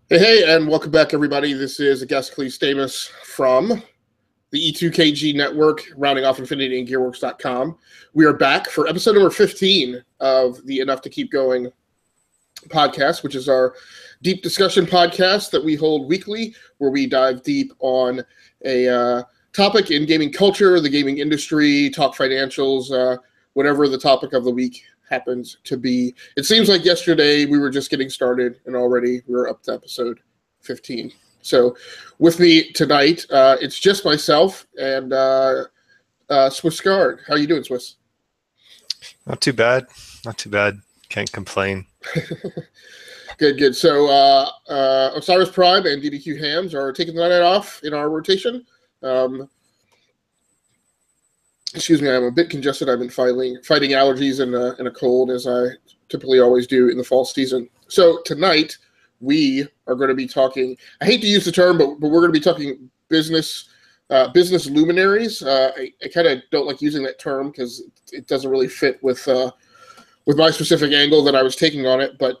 Hey, and welcome back, everybody. This is Agascles Stamus from the E2KG network, rounding off Infinity and Gearworks.com. We are back for episode number 15 of the Enough to Keep Going podcast, which is our deep discussion podcast that we hold weekly, where we dive deep on a topic in gaming culture, the gaming industry, talk financials, whatever the topic of the week happens to be. It seems like yesterday we were just getting started and already we're up to episode 15. So with me tonight, it's just myself and Swiss Guard. How are you doing, Swiss? Not too bad. Not too bad. Can't complain. Good. So Osiris Prime and DBQ Hams are taking the night off in our rotation. Excuse me, I'm a bit congested. I've been fighting allergies and a cold, as I typically always do in the fall season. So tonight we are going to be talking. I hate to use the term, but we're going to be talking business luminaries. I kind of don't like using that term because it doesn't really fit with my specific angle that I was taking on it. But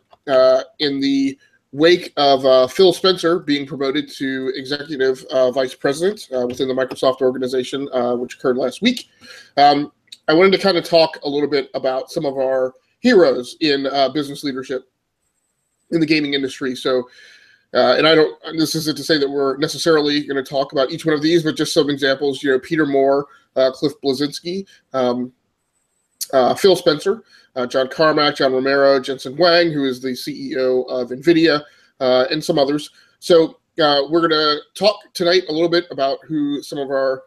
in the wake of Phil Spencer being promoted to executive vice president within the Microsoft organization, which occurred last week, I wanted to kind of talk a little bit about some of our heroes in business leadership in the gaming industry. So, this isn't to say that we're necessarily going to talk about each one of these, but just some examples. Peter Moore, Cliff Bleszinski, Phil Spencer, John Carmack, John Romero, Jensen Huang, who is the CEO of NVIDIA, and some others. So we're going to talk tonight a little bit about who some of our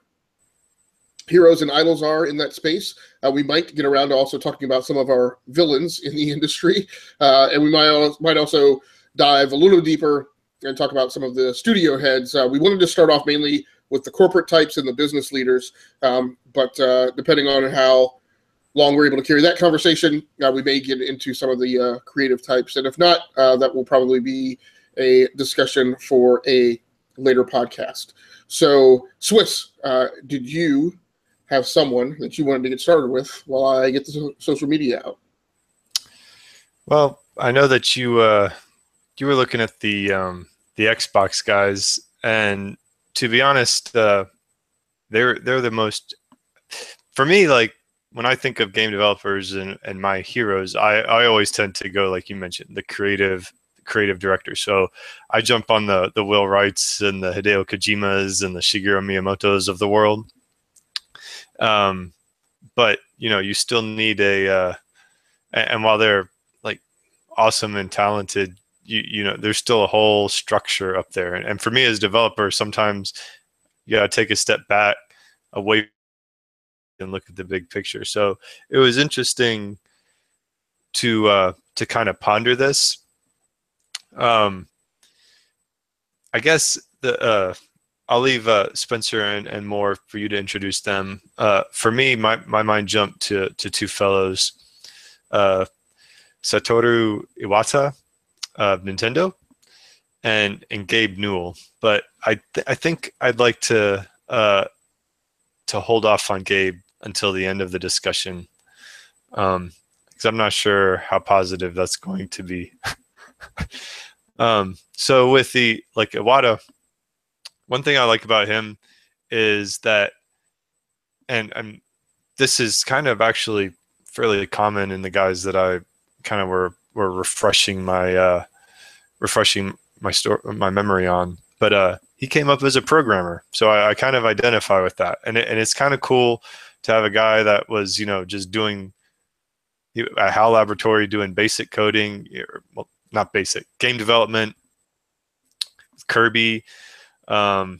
heroes and idols are in that space. We might get around to also talking about some of our villains in the industry, and we might also dive a little deeper and talk about some of the studio heads. We wanted to start off mainly with the corporate types and the business leaders, but depending on how long we're able to carry that conversation, we may get into some of the creative types. And if not, that will probably be a discussion for a later podcast. So, Swiss, did you have someone that you wanted to get started with while I get the social media out? Well, I know that you were looking at the Xbox guys, and to be honest, they're the most, for me, like, when I think of game developers and my heroes, I always tend to go, like you mentioned, the creative director. So I jump on the Will Wrights and the Hideo Kojimas and the Shigeru Miyamotos of the world. But you still need and while they're like awesome and talented, there's still a whole structure up there. And for me as a developer, sometimes you gotta take a step back away and look at the big picture. So it was interesting to kind of ponder this. I guess I'll leave Spencer and Moore for you to introduce them. For me, my mind jumped to two fellows, Satoru Iwata of Nintendo and Gabe Newell. But I think I'd like to hold off on Gabe until the end of the discussion, because I'm not sure how positive that's going to be. So with Iwata, one thing I like about him is that, and this is kind of actually fairly common in the guys that I kind of were refreshing my memory on, but he came up as a programmer, so I kind of identify with that, and it's kind of cool to have a guy that was just doing a HAL laboratory doing basic coding, well, not basic game development. Kirby, I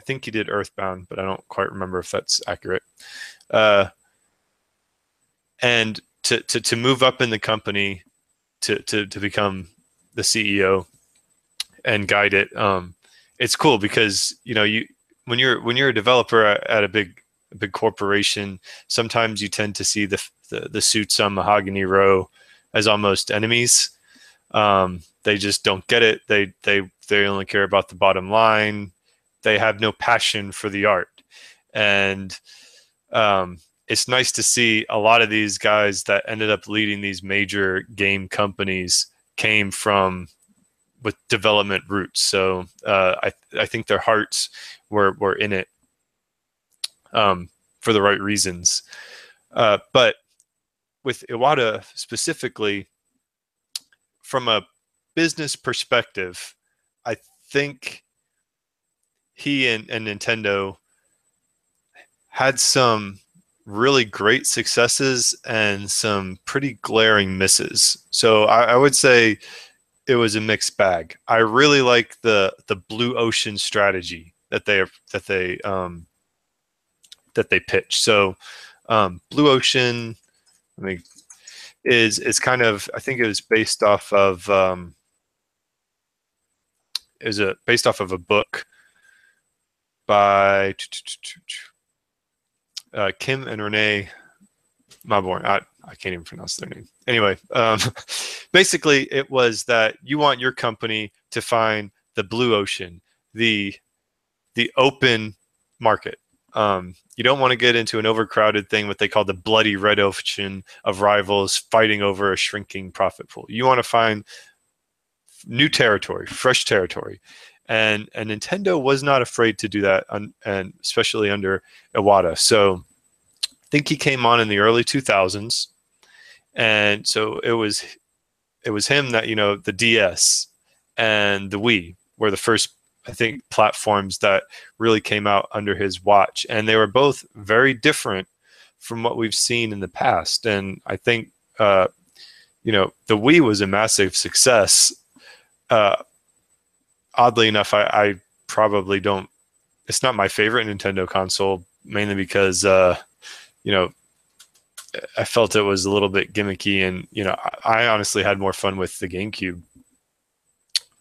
think he did Earthbound, but I don't quite remember if that's accurate. And to move up in the company to become the CEO and guide it, it's cool because when you're a developer at a big corporation, sometimes you tend to see the suits on Mahogany Row as almost enemies. They just don't get it. They only care about the bottom line. They have no passion for the art. And it's nice to see a lot of these guys that ended up leading these major game companies came from with development roots. So I think their hearts were in it for the right reasons. But with Iwata specifically, from a business perspective, I think he and Nintendo had some really great successes and some pretty glaring misses. So I would say it was a mixed bag. I really like the blue ocean strategy that they pitch. So blue ocean, I mean, is kind of, I think it was based off of based off of a book by Kim and Renee Mabor. I can't even pronounce their name. Anyway, basically it was that you want your company to find the blue ocean, the open market. You don't want to get into an overcrowded thing, what they call the bloody red ocean of rivals fighting over a shrinking profit pool. You want to find new territory, fresh territory. And Nintendo was not afraid to do that, and especially under Iwata. So I think he came on in the early 2000s. And so it was him that, the DS and the Wii were the first, I think, platforms that really came out under his watch. And they were both very different from what we've seen in the past. And I think, the Wii was a massive success. Oddly enough, I probably don't, it's not my favorite Nintendo console, mainly because, I felt it was a little bit gimmicky, and, I honestly had more fun with the GameCube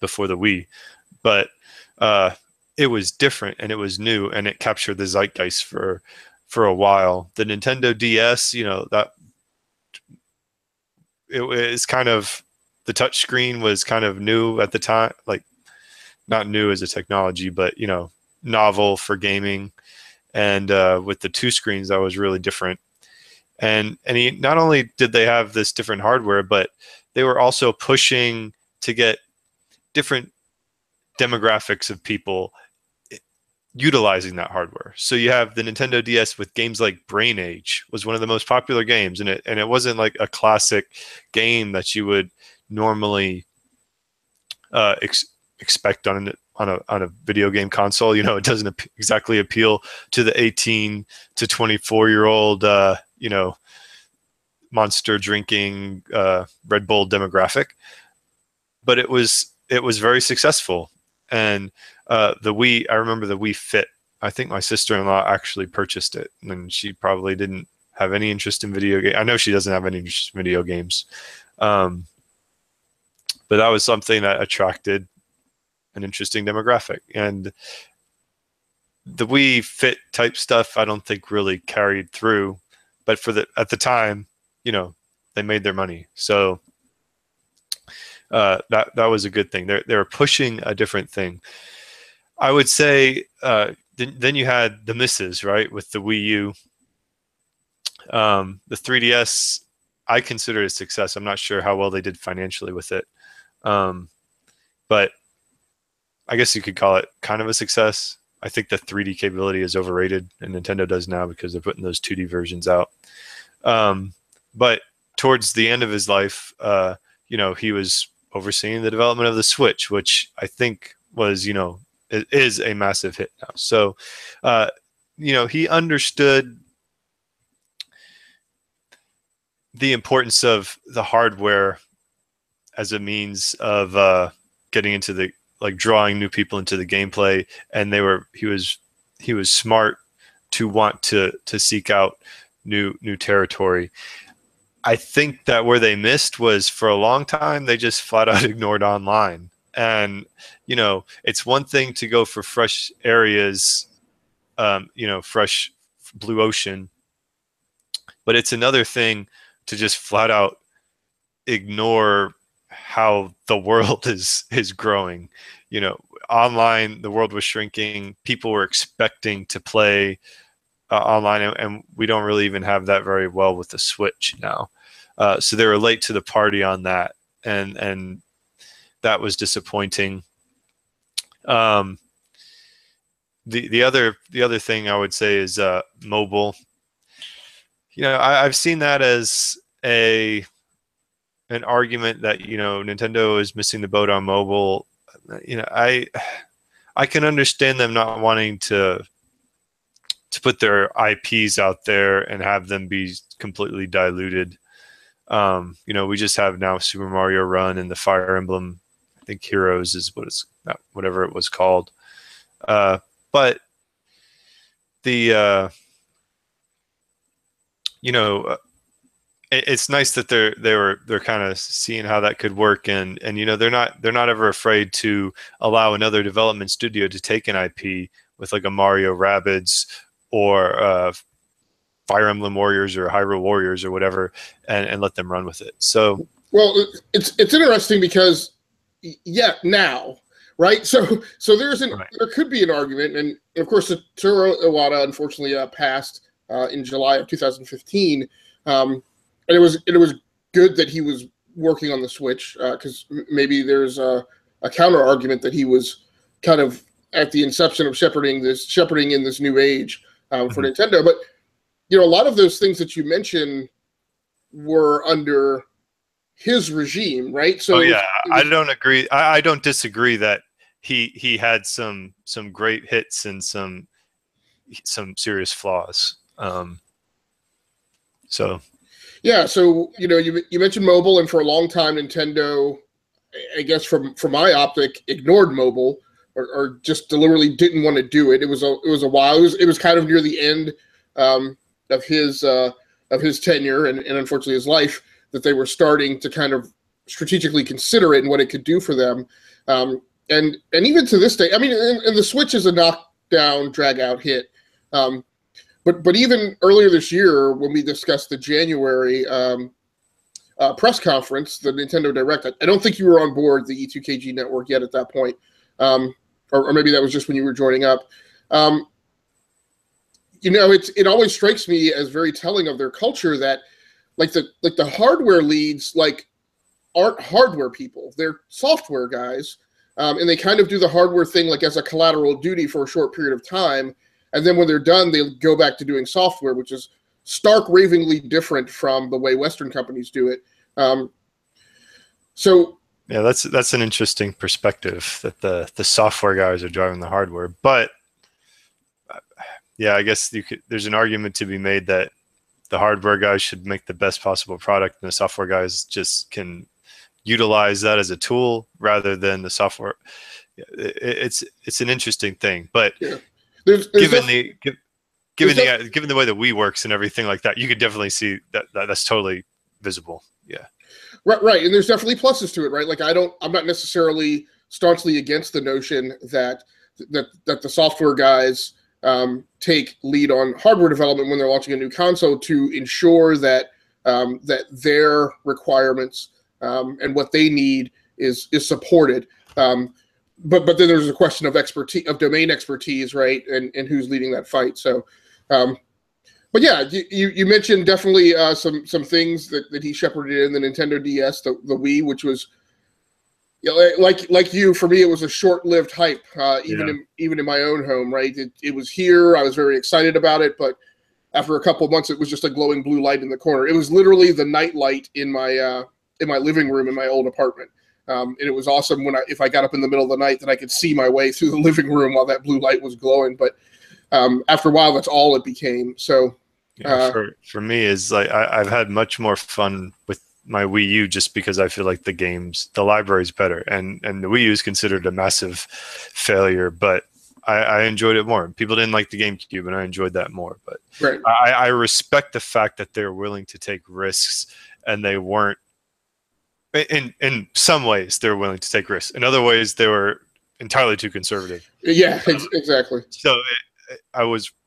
before the Wii, but it was different and it was new and it captured the zeitgeist for a while. The Nintendo DS, that it was kind of, the touchscreen was kind of new at the time, like not new as a technology, but novel for gaming. And with the two screens, that was really different. And he, not only did they have this different hardware, but they were also pushing to get different demographics of people utilizing that hardware. So you have the Nintendo DS with games like Brain Age was one of the most popular games, and it wasn't like a classic game that you would normally expect on a video game console. It doesn't exactly appeal to the 18 to 24-year-old monster drinking Red Bull demographic, but it was very successful. And the Wii, I remember the Wii Fit. I think my sister-in-law actually purchased it, and she probably didn't have any interest in video games. I know she doesn't have any interest in video games, but that was something that attracted an interesting demographic. And the Wii Fit type stuff, I don't think really carried through, but at the time, they made their money. So that was a good thing. They were pushing a different thing. I would say then you had the misses, right, with the Wii U. The 3DS, I consider it a success. I'm not sure how well they did financially with it, but I guess you could call it kind of a success. I think the 3D capability is overrated, and Nintendo does now because they're putting those 2D versions out. But towards the end of his life, he was overseeing the development of the Switch, which I think was, is a massive hit now. So, he understood the importance of the hardware as a means of getting into drawing new people into the gameplay, and he was smart to want to seek out new territory. I think that where they missed was, for a long time, they just flat out ignored online. And, it's one thing to go for fresh areas, fresh blue ocean, but it's another thing to just flat out ignore how the world is growing. Online, the world was shrinking. People were expecting to play online, and we don't really even have that very well with the Switch now. So they were late to the party on that, and that was disappointing. The other thing I would say is mobile. I've seen that as an argument that Nintendo is missing the boat on mobile. I can understand them not wanting to put their IPs out there and have them be completely diluted. We just have now Super Mario Run and the Fire Emblem, I think Heroes is whatever it was called. But the it's nice that they're kind of seeing how that could work, and they're not ever afraid to allow another development studio to take an IP with like a Mario Rabbids or Fire Emblem Warriors or Hyrule Warriors or whatever, and let them run with it. So, well, it's interesting because now, right? So there could be an argument, and of course, Satoru Iwata unfortunately passed in July of 2015, and it was good that he was working on the Switch, because maybe there's a counter argument that he was kind of at the inception of shepherding in this new age for Nintendo. But a lot of those things that you mentioned were under his regime, right? So I don't agree. I don't disagree that he had some great hits and some serious flaws. So you mentioned mobile, and for a long time Nintendo, I guess from my optic, ignored mobile or just deliberately didn't want to do it. It was a while. It was kind of near the end of his tenure and unfortunately his life that they were starting to kind of strategically consider it and what it could do for them. And even to this day, I mean, and the Switch is a knockdown, drag-out hit. But even earlier this year, when we discussed the January press conference, the Nintendo Direct, I don't think you were on board the E2KG network yet at that point, or maybe that was just when you were joining up. It always strikes me as very telling of their culture that, like the hardware leads, aren't hardware people; they're software guys, and they kind of do the hardware thing as a collateral duty for a short period of time. And then when they're done, they go back to doing software, which is stark ravingly different from the way Western companies do it. Yeah, that's an interesting perspective that the software guys are driving the hardware. But I guess there's an argument to be made that the hardware guys should make the best possible product, and the software guys just can utilize that as a tool rather than the software. It's an interesting thing, but. Yeah. Given the way the Wii works and everything like that, you could definitely see that's totally visible. Yeah. Right. And there's definitely pluses to it, right? I'm not necessarily staunchly against the notion that the software guys take lead on hardware development when they're launching a new console to ensure that their requirements and what they need is supported. But then there's a question of expertise, of domain expertise, right? And who's leading that fight. So, but yeah, you mentioned definitely some things that he shepherded in the Nintendo DS, the Wii, which was like you, for me, it was a short-lived hype. Even in my own home, right? It was here. I was very excited about it, but after a couple of months, it was just a glowing blue light in the corner. It was literally the night light in my living room in my old apartment. And it was awesome if I got up in the middle of the night that I could see my way through the living room while that blue light was glowing. But after a while, that's all it became. So for me, is I've had much more fun with my Wii U just because I feel like the library is better, and the Wii U is considered a massive failure, but I enjoyed it more. People didn't like the GameCube, and I enjoyed that more. But right. I respect the fact that they're willing to take risks, and they weren't. In some ways, they were willing to take risks. In other ways, they were entirely too conservative. Yeah, exactly. So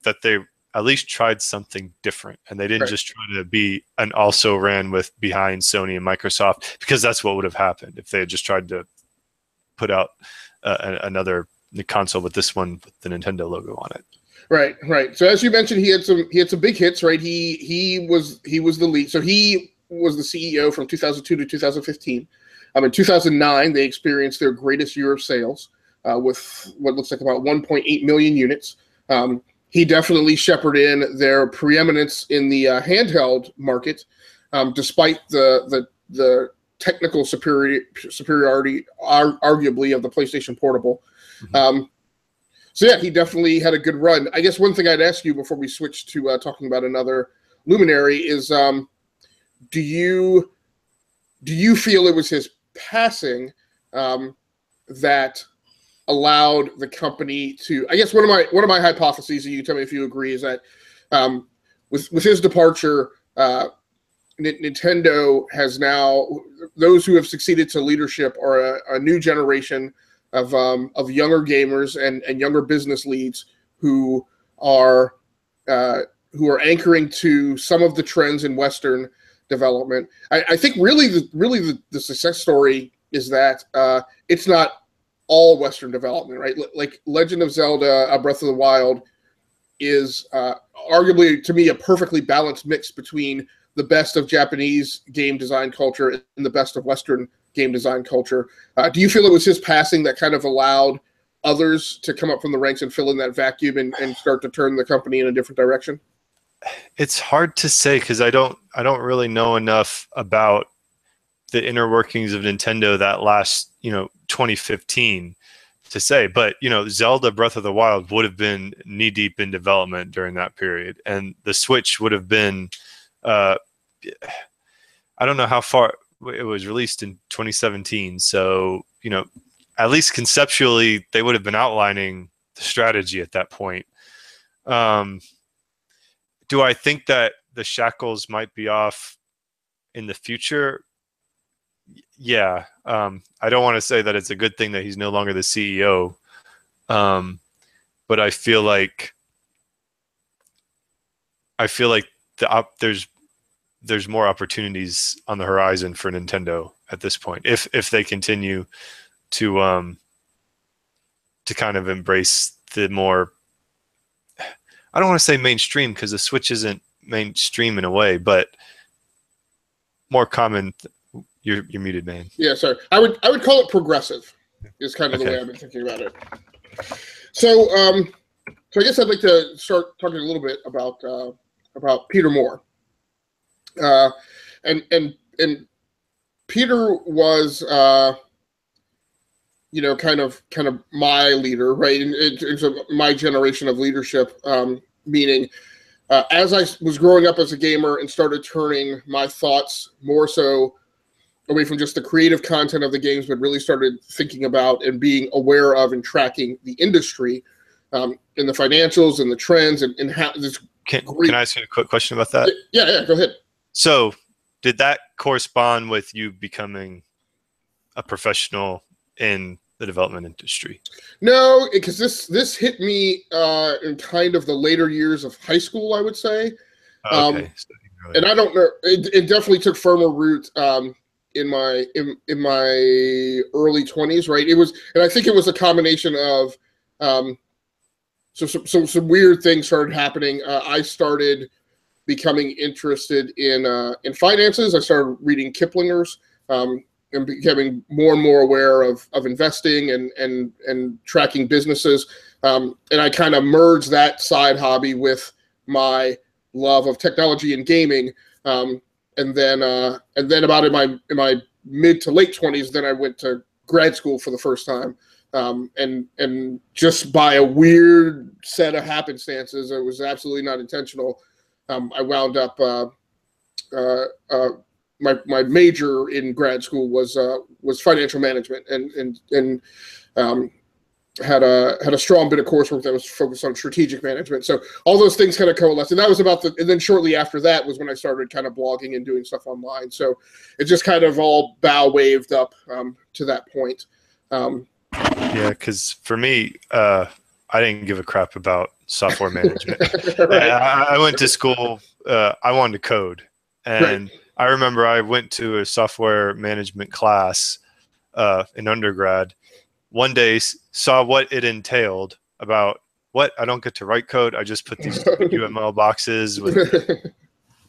that they at least tried something different, and they didn't just try to be an also ran with behind Sony and Microsoft, because that's what would have happened if they had just tried to put out another console with this one with the Nintendo logo on it. Right. So as you mentioned, he had some big hits, right? He was the lead. So he was the CEO from 2002 to 2015. In 2009, they experienced their greatest year of sales with what looks like about 1.8 million units. He definitely shepherded in their preeminence in the handheld market, despite the technical superiority, arguably, of the PlayStation Portable. So yeah, he definitely had a good run. I guess one thing I'd ask you before we switch to talking about another luminary is, do you feel it was his passing that allowed the company to? I guess one of my hypotheses, and you tell me if you agree, is that with his departure, Nintendo has now, those who have succeeded to leadership are a new generation of younger gamers and younger business leads who are anchoring to some of the trends in Western development. I think really the success story is that it's not all Western development, right? Like Legend of Zelda: Breath of the Wild is arguably, to me, a perfectly balanced mix between the best of Japanese game design culture and the best of Western game design culture. Do you feel it was his passing that kind of allowed others to come up from the ranks and fill in that vacuum and start to turn the company in a different direction? It's hard to say because I don't really know enough about the inner workings of Nintendo that last 2015 to say. But Zelda Breath of the Wild would have been knee deep in development during that period, and the Switch would have been I don't know how far it was released in 2017. So at least conceptually they would have been outlining the strategy at that point. Do I think that the shackles might be off in the future? Yeah. I don't want to say that it's a good thing that he's no longer the CEO. But I feel like there's more opportunities on the horizon for Nintendo at this point if they continue to kind of embrace the more, I don't want to say mainstream because the Switch isn't mainstream in a way, but more common. You're muted, man. Yeah, sorry. I would call it progressive. Is kind of the way I've been thinking about it. So I guess I'd like to start talking a little bit about Peter Moore. And Peter was kind of my leader, right? In terms of my generation of leadership, meaning as I was growing up as a gamer and started turning my thoughts more so away from just the creative content of the games, but really started thinking about and being aware of and tracking the industry, and the financials and the trends and how this. Can I ask you a quick question about that? Yeah, go ahead. So did that correspond with you becoming a professional in the development industry? No, because this hit me in kind of the later years of high school, I would say. Okay. And I don't know. It definitely took firmer root in my early 20s, right? It was, and I think it was a combination of some weird things started happening. I started becoming interested in finances. I started reading Kiplinger's and becoming more and more aware of investing and tracking businesses. And I kind of merged that side hobby with my love of technology and gaming. And then about in my mid to late 20s, then I went to grad school for the first time. And just by a weird set of happenstances, it was absolutely not intentional. I wound up my major in grad school was financial management and had a strong bit of coursework that was focused on strategic management. So all those things kind of coalesced, and that was and then shortly after that was when I started kind of blogging and doing stuff online. So it just kind of all bow waved up to that point. Yeah, because for me, I didn't give a crap about software management. Right. I went to school. I wanted to code, and right. I remember I went to a software management class in undergrad. One day, saw what it entailed. About what? I don't get to write code. I just put these UML boxes with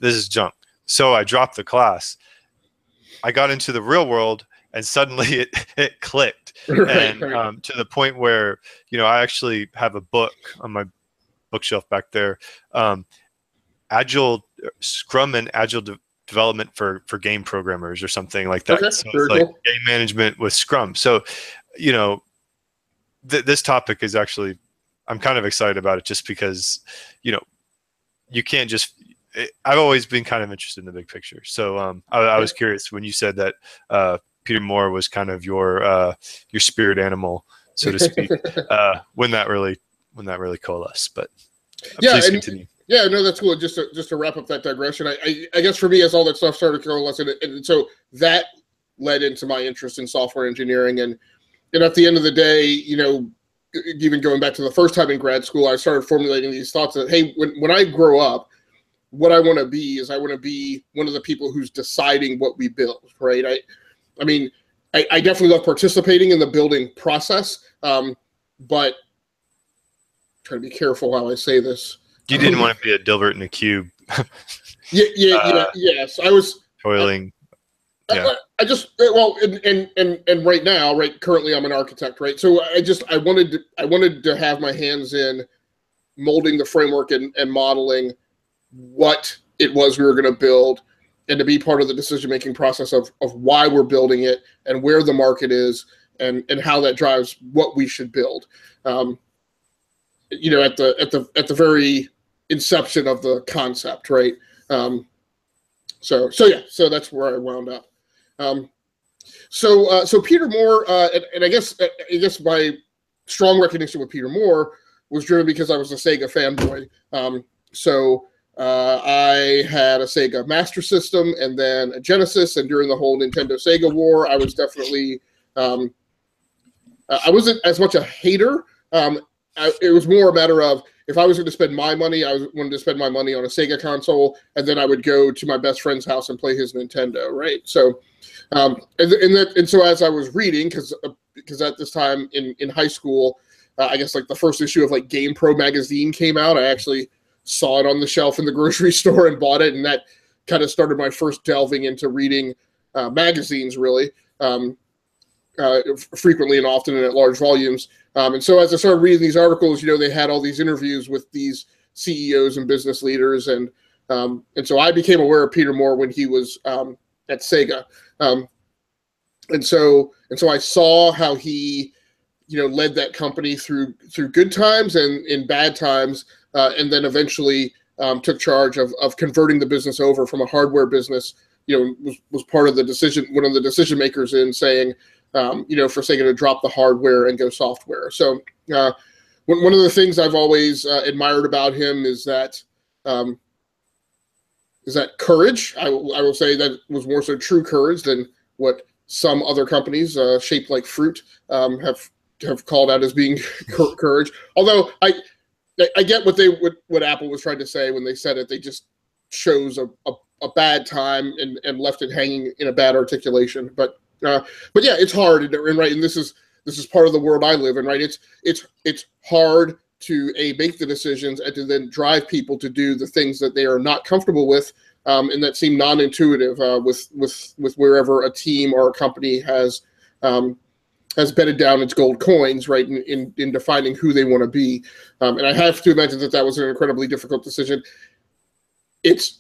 this is junk. So I dropped the class. I got into the real world, and suddenly it clicked. Right, And right. to the point where, I actually have a book on my bookshelf back there, Agile Scrum and Agile development for game programmers or something like Okay, that. So it's very like cool. game management with Scrum. So, you know, this topic is actually, I'm kind of excited about it just because, you can't just, I've always been kind of interested in the big picture. So I Yeah. was curious when you said that Peter Moore was kind of your spirit animal, so to speak, when that really coalesced. But Yeah, please and continue. yeah, no, that's cool. Just to wrap up that digression, I guess for me, as all that stuff started coalescing, and so that led into my interest in software engineering, and at the end of the day, even going back to the first time in grad school, I started formulating these thoughts that, hey, when I grow up, what I want to be is I want to be one of the people who's deciding what we build, right? I mean, I definitely love participating in the building process, but try to be careful how I say this. You didn't want to be a Dilbert in a cube, Yes. I was. toiling. Yeah. I just well, and right now, right, currently I'm an architect, right. So I wanted to have my hands in molding the framework and modeling what it was we were going to build, and to be part of the decision making process of why we're building it and where the market is and how that drives what we should build. At the very inception of the concept, right? So that's where I wound up. So Peter Moore, and I guess my strong recognition with Peter Moore was driven because I was a Sega fanboy. I had a Sega Master System and then a Genesis, and during the whole Nintendo Sega war, I was definitely I wasn't as much a hater. It was more a matter of if I was going to spend my money, wanted to spend my money on a Sega console, and then I would go to my best friend's house and play his Nintendo, right? So, so as I was reading, because at this time in high school, I guess like the first issue of like Game Pro magazine came out. I actually saw it on the shelf in the grocery store and bought it, and that kind of started my first delving into reading magazines, really. Frequently and often and at large volumes. And so as I started reading these articles, they had all these interviews with these CEOs and business leaders. And so I became aware of Peter Moore when he was at Sega. And so I saw how he, led that company through good times and in bad times, and then eventually took charge of converting the business over from a hardware business, was part of the decision, one of the decision makers in saying, for Sega to drop the hardware and go software. So one of the things I've always admired about him is that courage. I will say that was more so true courage than what some other companies shaped like fruit have called out as being courage. Although I get what Apple was trying to say when they said it. They just chose a bad time and left it hanging in a bad articulation. But yeah, it's hard, and right, and this is part of the world I live in, right? It's hard to make the decisions and to then drive people to do the things that they are not comfortable with, and that seem non-intuitive with wherever a team or a company has bedded down its gold coins, right, in defining who they want to be. And I have to imagine that was an incredibly difficult decision. It's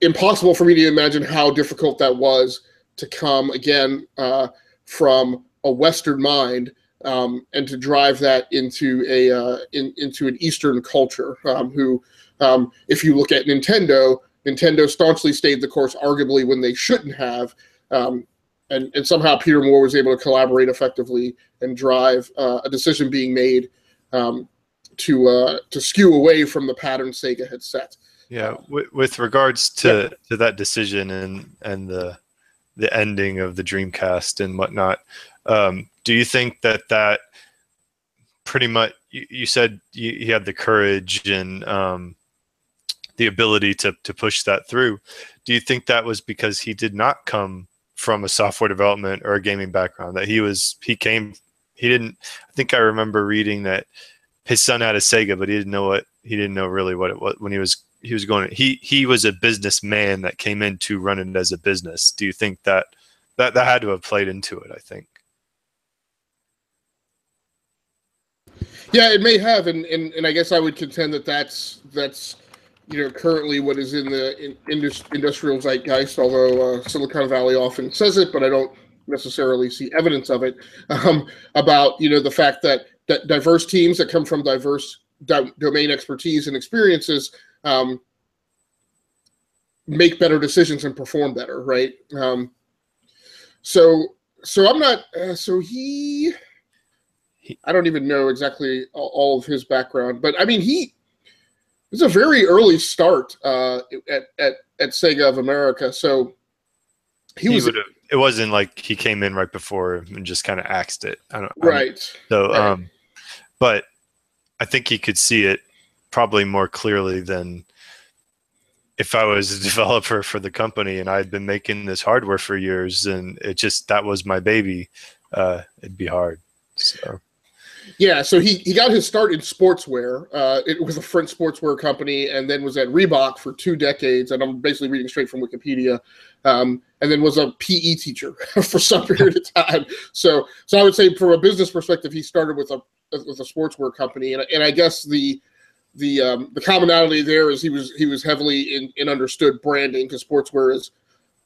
impossible for me to imagine how difficult that was to come again from a Western mind and to drive that into into an Eastern culture. If you look at Nintendo staunchly stayed the course, arguably when they shouldn't have, and somehow Peter Moore was able to collaborate effectively and drive a decision being made to skew away from the pattern Sega had set. Yeah, with regards to that decision and the ending of the Dreamcast and whatnot, do you think that pretty much, you said you had the courage and the ability to push that through? Do you think that was because he did not come from a software development or a gaming background? That he didn't? I think I remember reading that his son had a Sega, but he didn't know really what it was when he was going. He was a businessman that came in to run it as a business. Do you think that that had to have played into it, I think. Yeah, it may have, and I guess I would contend that that's currently what is in the industrial zeitgeist. Although Silicon Valley often says it, but I don't necessarily see evidence of it. About the fact that diverse teams that come from diverse domain expertise and experiences make better decisions and perform better, right? So I'm not. I don't even know exactly all of his background, but I mean, it was a very early start at Sega of America. So he was. It wasn't like he came in right before and just kind of axed it. Right. But I think he could see it probably more clearly than if I was a developer for the company and I'd been making this hardware for years and that was my baby. It'd be hard. So. Yeah, so he got his start in sportswear. It was a French sportswear company, and then was at Reebok for 2 decades. And I'm basically reading straight from Wikipedia. And then was a PE teacher for some period of time. So I would say, from a business perspective, he started with a sportswear company, and I guess the commonality there is he was heavily in understood branding, because sportswear is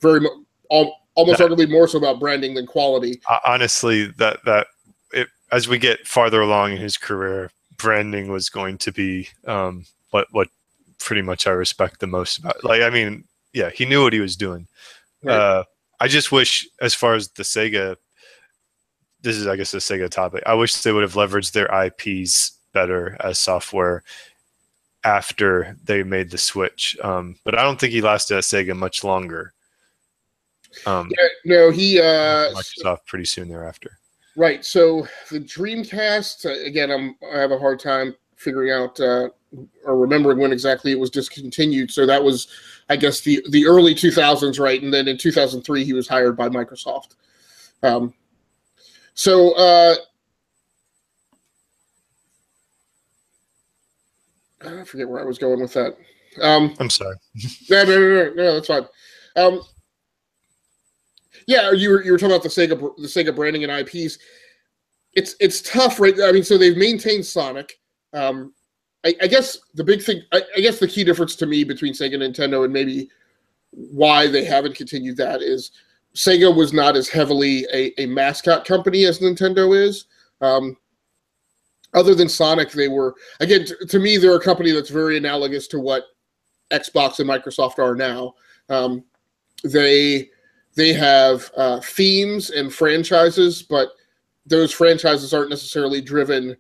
very almost utterly more so about branding than quality. Honestly, as we get farther along in his career, branding was going to be what pretty much I respect the most about. Like, I mean, yeah, he knew what he was doing. Right. I just wish, as far as the Sega, this is, I guess, the Sega topic, I wish they would have leveraged their IPs better as software after they made the switch. But I don't think he lasted at Sega much longer. Microsoft pretty soon thereafter. Right. So the Dreamcast, again, I have a hard time figuring out or remembering when exactly it was discontinued. So that was, I guess, the early 2000s, right? And then in 2003, he was hired by Microsoft. I forget where I was going with that. I'm sorry. No, that's fine. Yeah, you were talking about the Sega branding and IPs. It's tough, right? I mean, so they've maintained Sonic. I guess the big thing, I guess the key difference to me between Sega and Nintendo, and maybe why they haven't continued that, is Sega was not as heavily a mascot company as Nintendo is. Other than Sonic, they were, again, to me, they're a company that's very analogous to what Xbox and Microsoft are now. They have themes and franchises, but those franchises aren't necessarily driven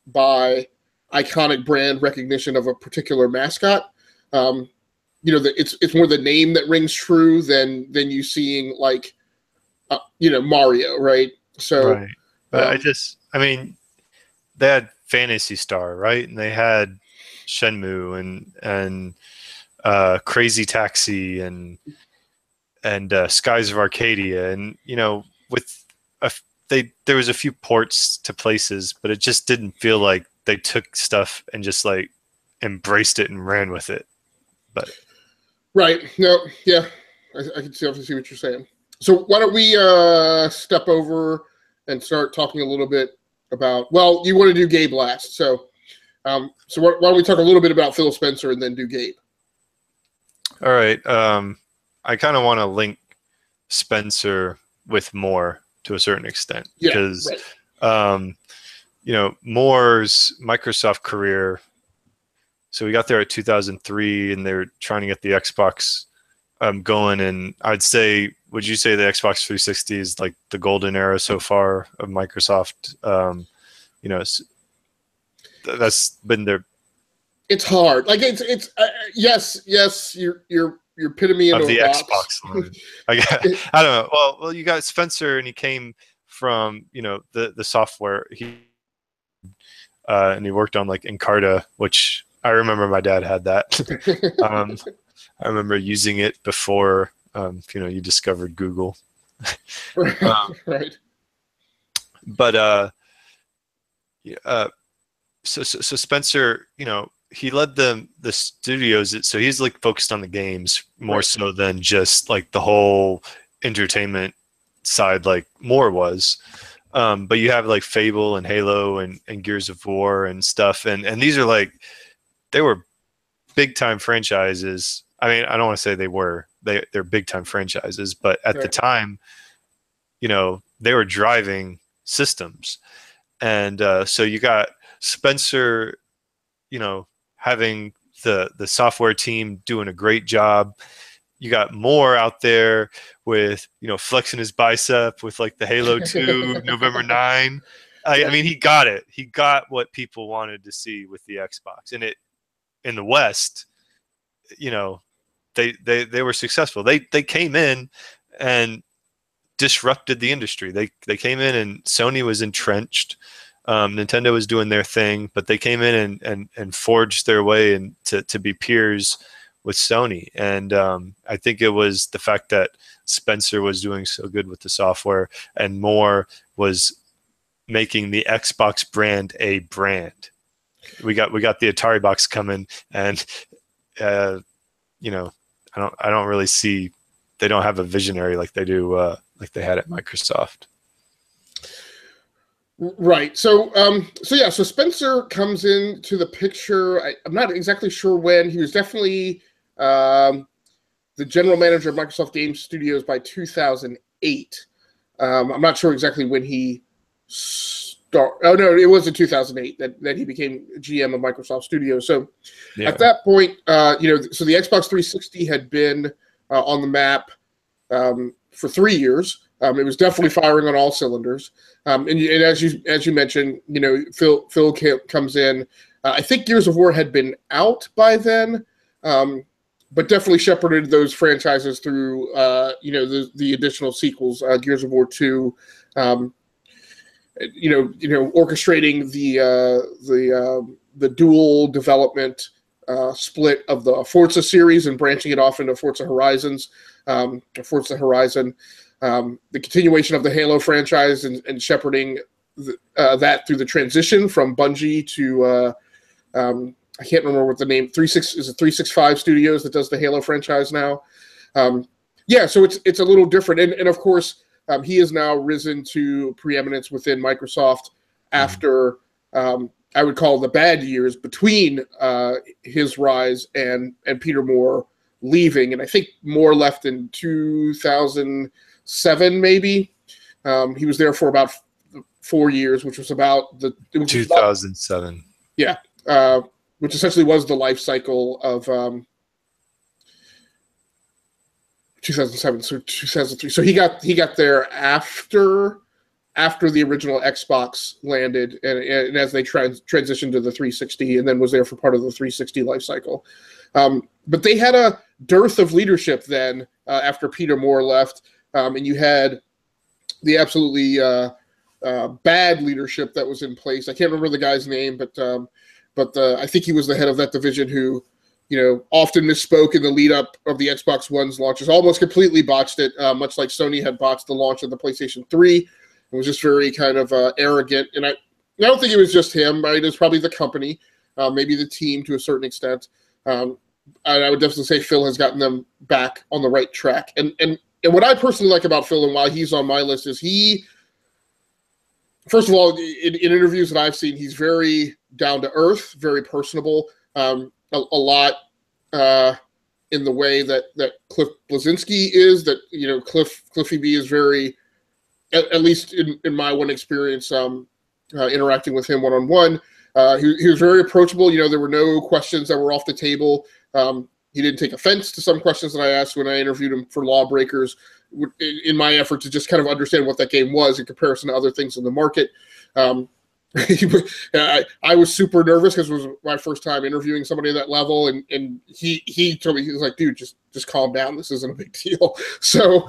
by iconic brand recognition of a particular mascot. It's more the name that rings true than you seeing like Mario, right? So, right. But I mean, they had Phantasy Star, right? And they had Shenmue and Crazy Taxi and Skies of Arcadia, and there was a few ports to places, but it just didn't feel like they took stuff and just like embraced it and ran with it. But right, no, yeah, I can see what you're saying. So why don't we step over and start talking a little bit about? Well, you want to do Gabe last, so why don't we talk a little bit about Phil Spencer and then do Gabe? All right. I kind of want to link Spencer with Moore to a certain extent, because Moore's Microsoft career. So we got there at 2003, and they're trying to get the Xbox going. And I'd say, would you say the Xbox 360 is like the golden era so far of Microsoft? That's been their. It's hard. Like it's yes. You're pitting me into of the a Xbox line. I don't know. Well, you got Spencer, and he came from the software. And he worked on like Encarta, which I remember my dad had that. I remember using it before you discovered Google. Right. But so Spencer, he led the studios, so he's like focused on the games more so than just like the whole entertainment side like more was. But you have like Fable and Halo and Gears of War and stuff. And these are like, they were big time franchises. I mean, I don't want to say they're big time franchises, but at the time, they were driving systems. And so you got Spencer, having the software team doing a great job. You got Moore out there with, flexing his bicep with like the Halo 2, November 9. I mean, he got it. He got what people wanted to see with the Xbox. And in the West, they were successful. They came in and disrupted the industry. They came in and Sony was entrenched. Nintendo was doing their thing, but they came in and forged their way and to be peers with Sony. And I think it was the fact that Spencer was doing so good with the software and Moore was making the Xbox brand a brand. We got the Atari box coming, and I don't really see, they don't have a visionary like they do like they had at Microsoft. Right. So Spencer comes into the picture. I'm not exactly sure when. He was definitely the general manager of Microsoft Game Studios by 2008. I'm not sure exactly when he started. Oh, no, it was in 2008 that he became GM of Microsoft Studios. So at that point, so the Xbox 360 had been on the map for 3 years. It was definitely firing on all cylinders. And as you mentioned, Phil comes in. I think Gears of War had been out by then, but definitely shepherded those franchises through, the additional sequels, Gears of War 2, orchestrating the dual development split of the Forza series and branching it off into Forza Horizon. The continuation of the Halo franchise and shepherding that through the transition from Bungie to I can't remember what the name 365 Studios that does the Halo franchise now. So it's a little different, and of course he has now risen to preeminence within Microsoft after I would call the bad years between his rise and Peter Moore leaving, and I think Moore left in 2007 maybe. He was there for about 4 years, which was about 2007. Which essentially was the life cycle of 2007, so 2003. So he got there after the original Xbox landed, and as they transitioned to the 360, and then was there for part of the 360 life cycle. But they had a dearth of leadership then after Peter Moore left, and you had the absolutely bad leadership that was in place. I can't remember the guy's name, but I think he was the head of that division who, often misspoke in the lead up of the Xbox One's launches, almost completely botched it, much like Sony had botched the launch of the PlayStation 3. It was just very kind of arrogant. And I don't think it was just him, right? It was probably the company, maybe the team to a certain extent. I would definitely say Phil has gotten them back on the right track. And what I personally like about Phil, and why he's on my list, is first of all, in interviews that I've seen, he's very down to earth, very personable, a lot in the way that Cliff Bleszinski is, that, Cliffy B is very, at least in my one experience, interacting with him one-on-one, he was very approachable. There were no questions that were off the table. He didn't take offense to some questions that I asked when I interviewed him for Lawbreakers, in my effort to just kind of understand what that game was in comparison to other things in the market. I was super nervous because it was my first time interviewing somebody at that level, and he told me, he was like, dude, just calm down. This isn't a big deal. So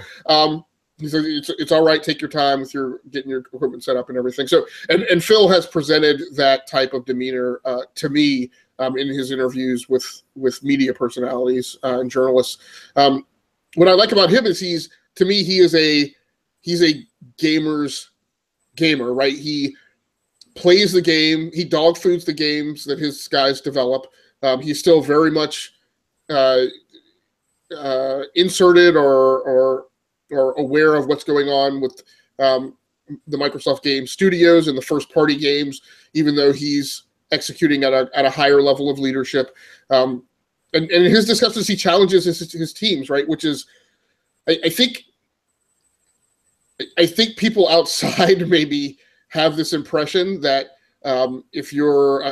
he said, it's all right. Take your time with getting your equipment set up and everything. So, and Phil has presented that type of demeanor to me in his interviews with media personalities and journalists. What I like about him is he's a gamer's gamer, right? He plays the game. He dog foods the games that his guys develop. He's still very much inserted or are aware of what's going on with the Microsoft game studios and the first-party games, even though he's executing at a higher level of leadership. And in his discussions, he challenges his teams, right? Which is, I think people outside maybe have this impression that if you're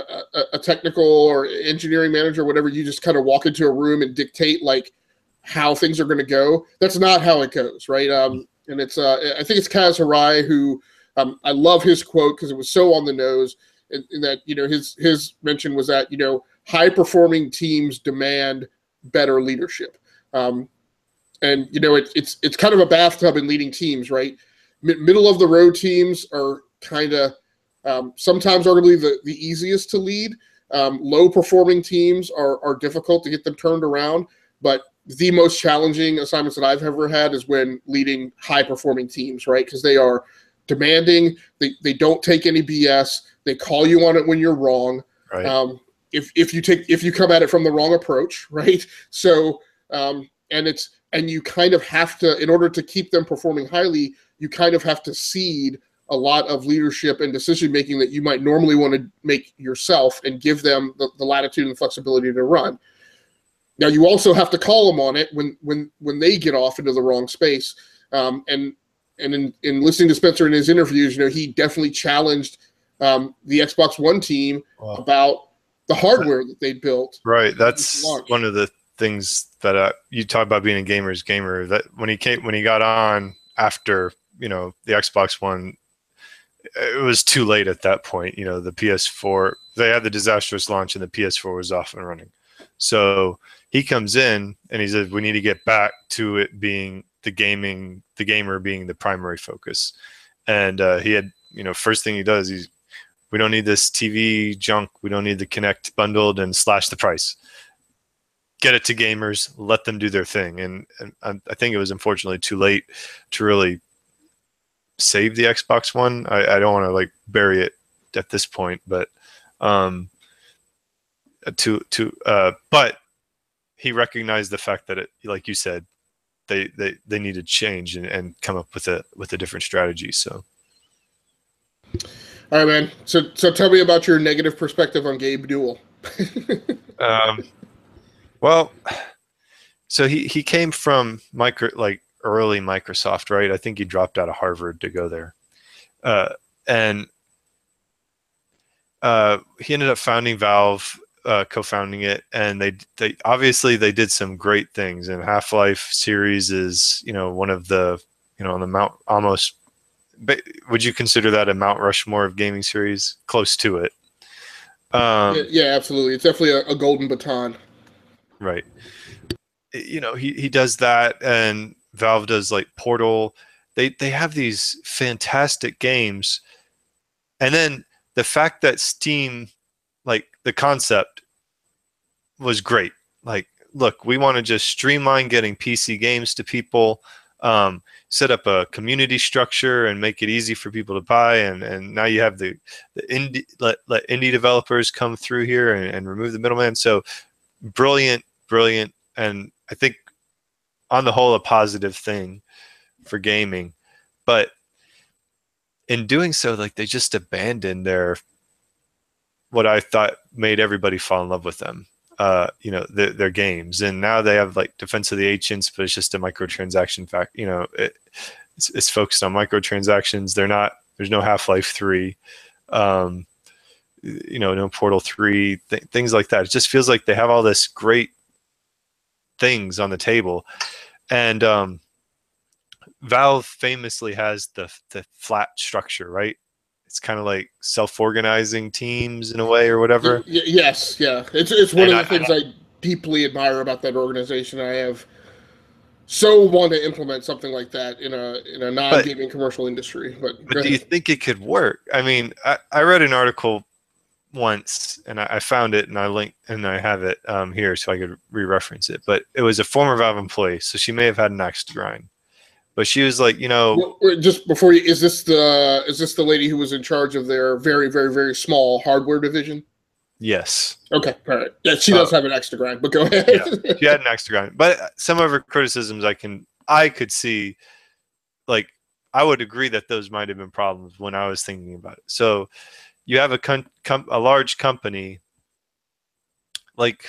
a technical or engineering manager or whatever, you just kind of walk into a room and dictate like how things are going to go. That's not how it goes, right? And it's I think it's Kaz Hirai who I love his quote because it was so on the nose. In that, his mention was that high performing teams demand better leadership, and it's kind of a bathtub in leading teams, right? Middle of the road teams are kind of sometimes arguably the easiest to lead. Low performing teams are difficult to get them turned around, but the most challenging assignments that I've ever had is when leading high performing teams, right? Because they are demanding, they don't take any BS, they call you on it when you're wrong. Right. If you come at it from the wrong approach, right? So and you kind of have to, in order to keep them performing highly, you kind of have to cede a lot of leadership and decision making that you might normally want to make yourself and give them the latitude and flexibility to run. Now you also have to call them on it when they get off into the wrong space. And in listening to Spencer in his interviews, he definitely challenged the Xbox One team about the hardware that they built. Right. That's one of the things that you talk about being a gamer's gamer. That when he got on after the Xbox One, it was too late at that point. The PS4, they had the disastrous launch, and the PS4 was off and running. So he comes in and he says, we need to get back to it being the gamer being the primary focus. And he had, first thing he does, we don't need this TV junk. We don't need the Kinect bundled and slash the price. Get it to gamers, let them do their thing. And I think it was unfortunately too late to really save the Xbox One. I don't want to like bury it at this point, but but he recognized the fact that it, like you said, they need to change and come up with a different strategy. So, all right, man. So tell me about your negative perspective on Gabe Newell. Well, so he came from early Microsoft, right? I think he dropped out of Harvard to go there, and he ended up founding Valve. Co-founding it, and they obviously they did some great things. And Half-Life series is one of the on the Mount, almost, would you consider that a Mount Rushmore of gaming series? Close to it. Yeah, absolutely. It's definitely a golden baton. Right. He does that, and Valve does like Portal. They have these fantastic games, and then the fact that Steam, like the concept was great. Like, look, we want to just streamline getting PC games to people, set up a community structure and make it easy for people to buy. And now you have the indie, let indie developers come through here and remove the middleman. So brilliant. And I think on the whole, a positive thing for gaming, but in doing so, like they just abandoned what I thought made everybody fall in love with them, their games. And now they have like Defense of the Ancients, but it's just a microtransaction fact. It's focused on microtransactions. There's no Half-Life 3, no Portal 3, things like that. It just feels like they have all this great things on the table. And Valve famously has the flat structure, right? It's kind of like self-organizing teams in a way or whatever. Yes, yeah. It's one of the things I deeply admire about that organization. I have so want to implement something like that in a non-gaming commercial industry. But do you think it could work? I mean, I read an article once, and I found it, and I linked, and I have it here so I could re-reference it. But it was a former Valve employee, so she may have had an axe to grind. But she was like, just before you, is this the lady who was in charge of their very, very, very small hardware division? Yes. Okay. All right. Yeah, she does have an axe to grind, but go ahead. Yeah, she had an axe to grind. But some of her criticisms I could see like I would agree that those might have been problems when I was thinking about it. So you have a large company. Like,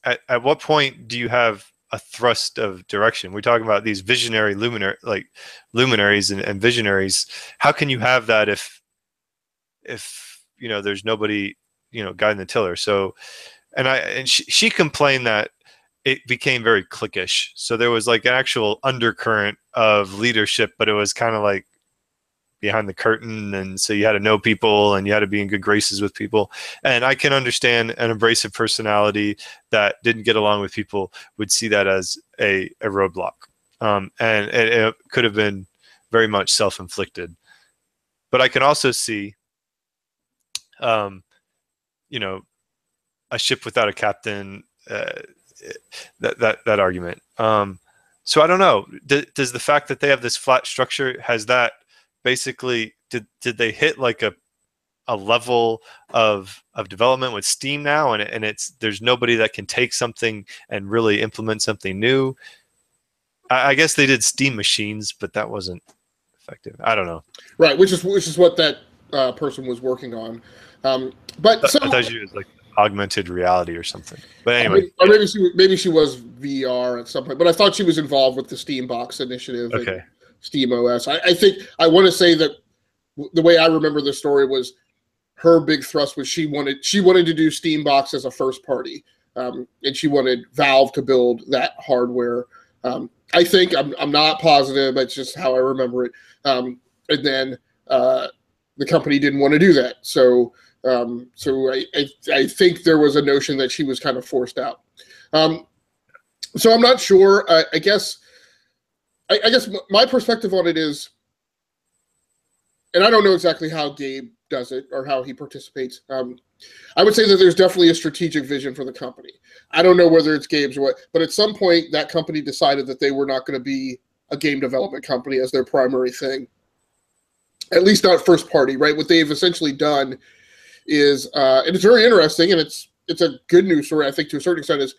at what point do you have a thrust of direction? We're talking about these visionary luminaries and visionaries. How can you have that if there's nobody guiding the tiller? So, and she complained that it became very cliquish. So there was like an actual undercurrent of leadership, but it was kind of like behind the curtain, and so you had to know people and you had to be in good graces with people. And I can understand an abrasive personality that didn't get along with people would see that as a roadblock, and it could have been very much self-inflicted. But I can also see you know a ship without a captain, that argument. So I don't know, does the fact that they have this flat structure, has that basically, did they hit like a level of development with Steam now, and there's nobody that can take something and really implement something new? I guess they did Steam machines, but that wasn't effective. I don't know. Right, which is what that person was working on. But I thought she was like augmented reality or something. But anyway, or maybe she was VR at some point. But I thought she was involved with the Steambox initiative. Okay. And Steam OS. I think I want to say that the way I remember the story was her big thrust was she wanted to do Steambox as a first party, and she wanted Valve to build that hardware. I think I'm not positive. That's just how I remember it. And then the company didn't want to do that. So I think there was a notion that she was kind of forced out. So I'm not sure. I guess my perspective on it is, and I don't know exactly how Gabe does it or how he participates. I would say that there's definitely a strategic vision for the company. I don't know whether it's Gabe's or what, but at some point that company decided that they were not going to be a game development company as their primary thing. At least not first party, right? What they've essentially done is, and it's very interesting, and it's a good news story, I think, to a certain extent, is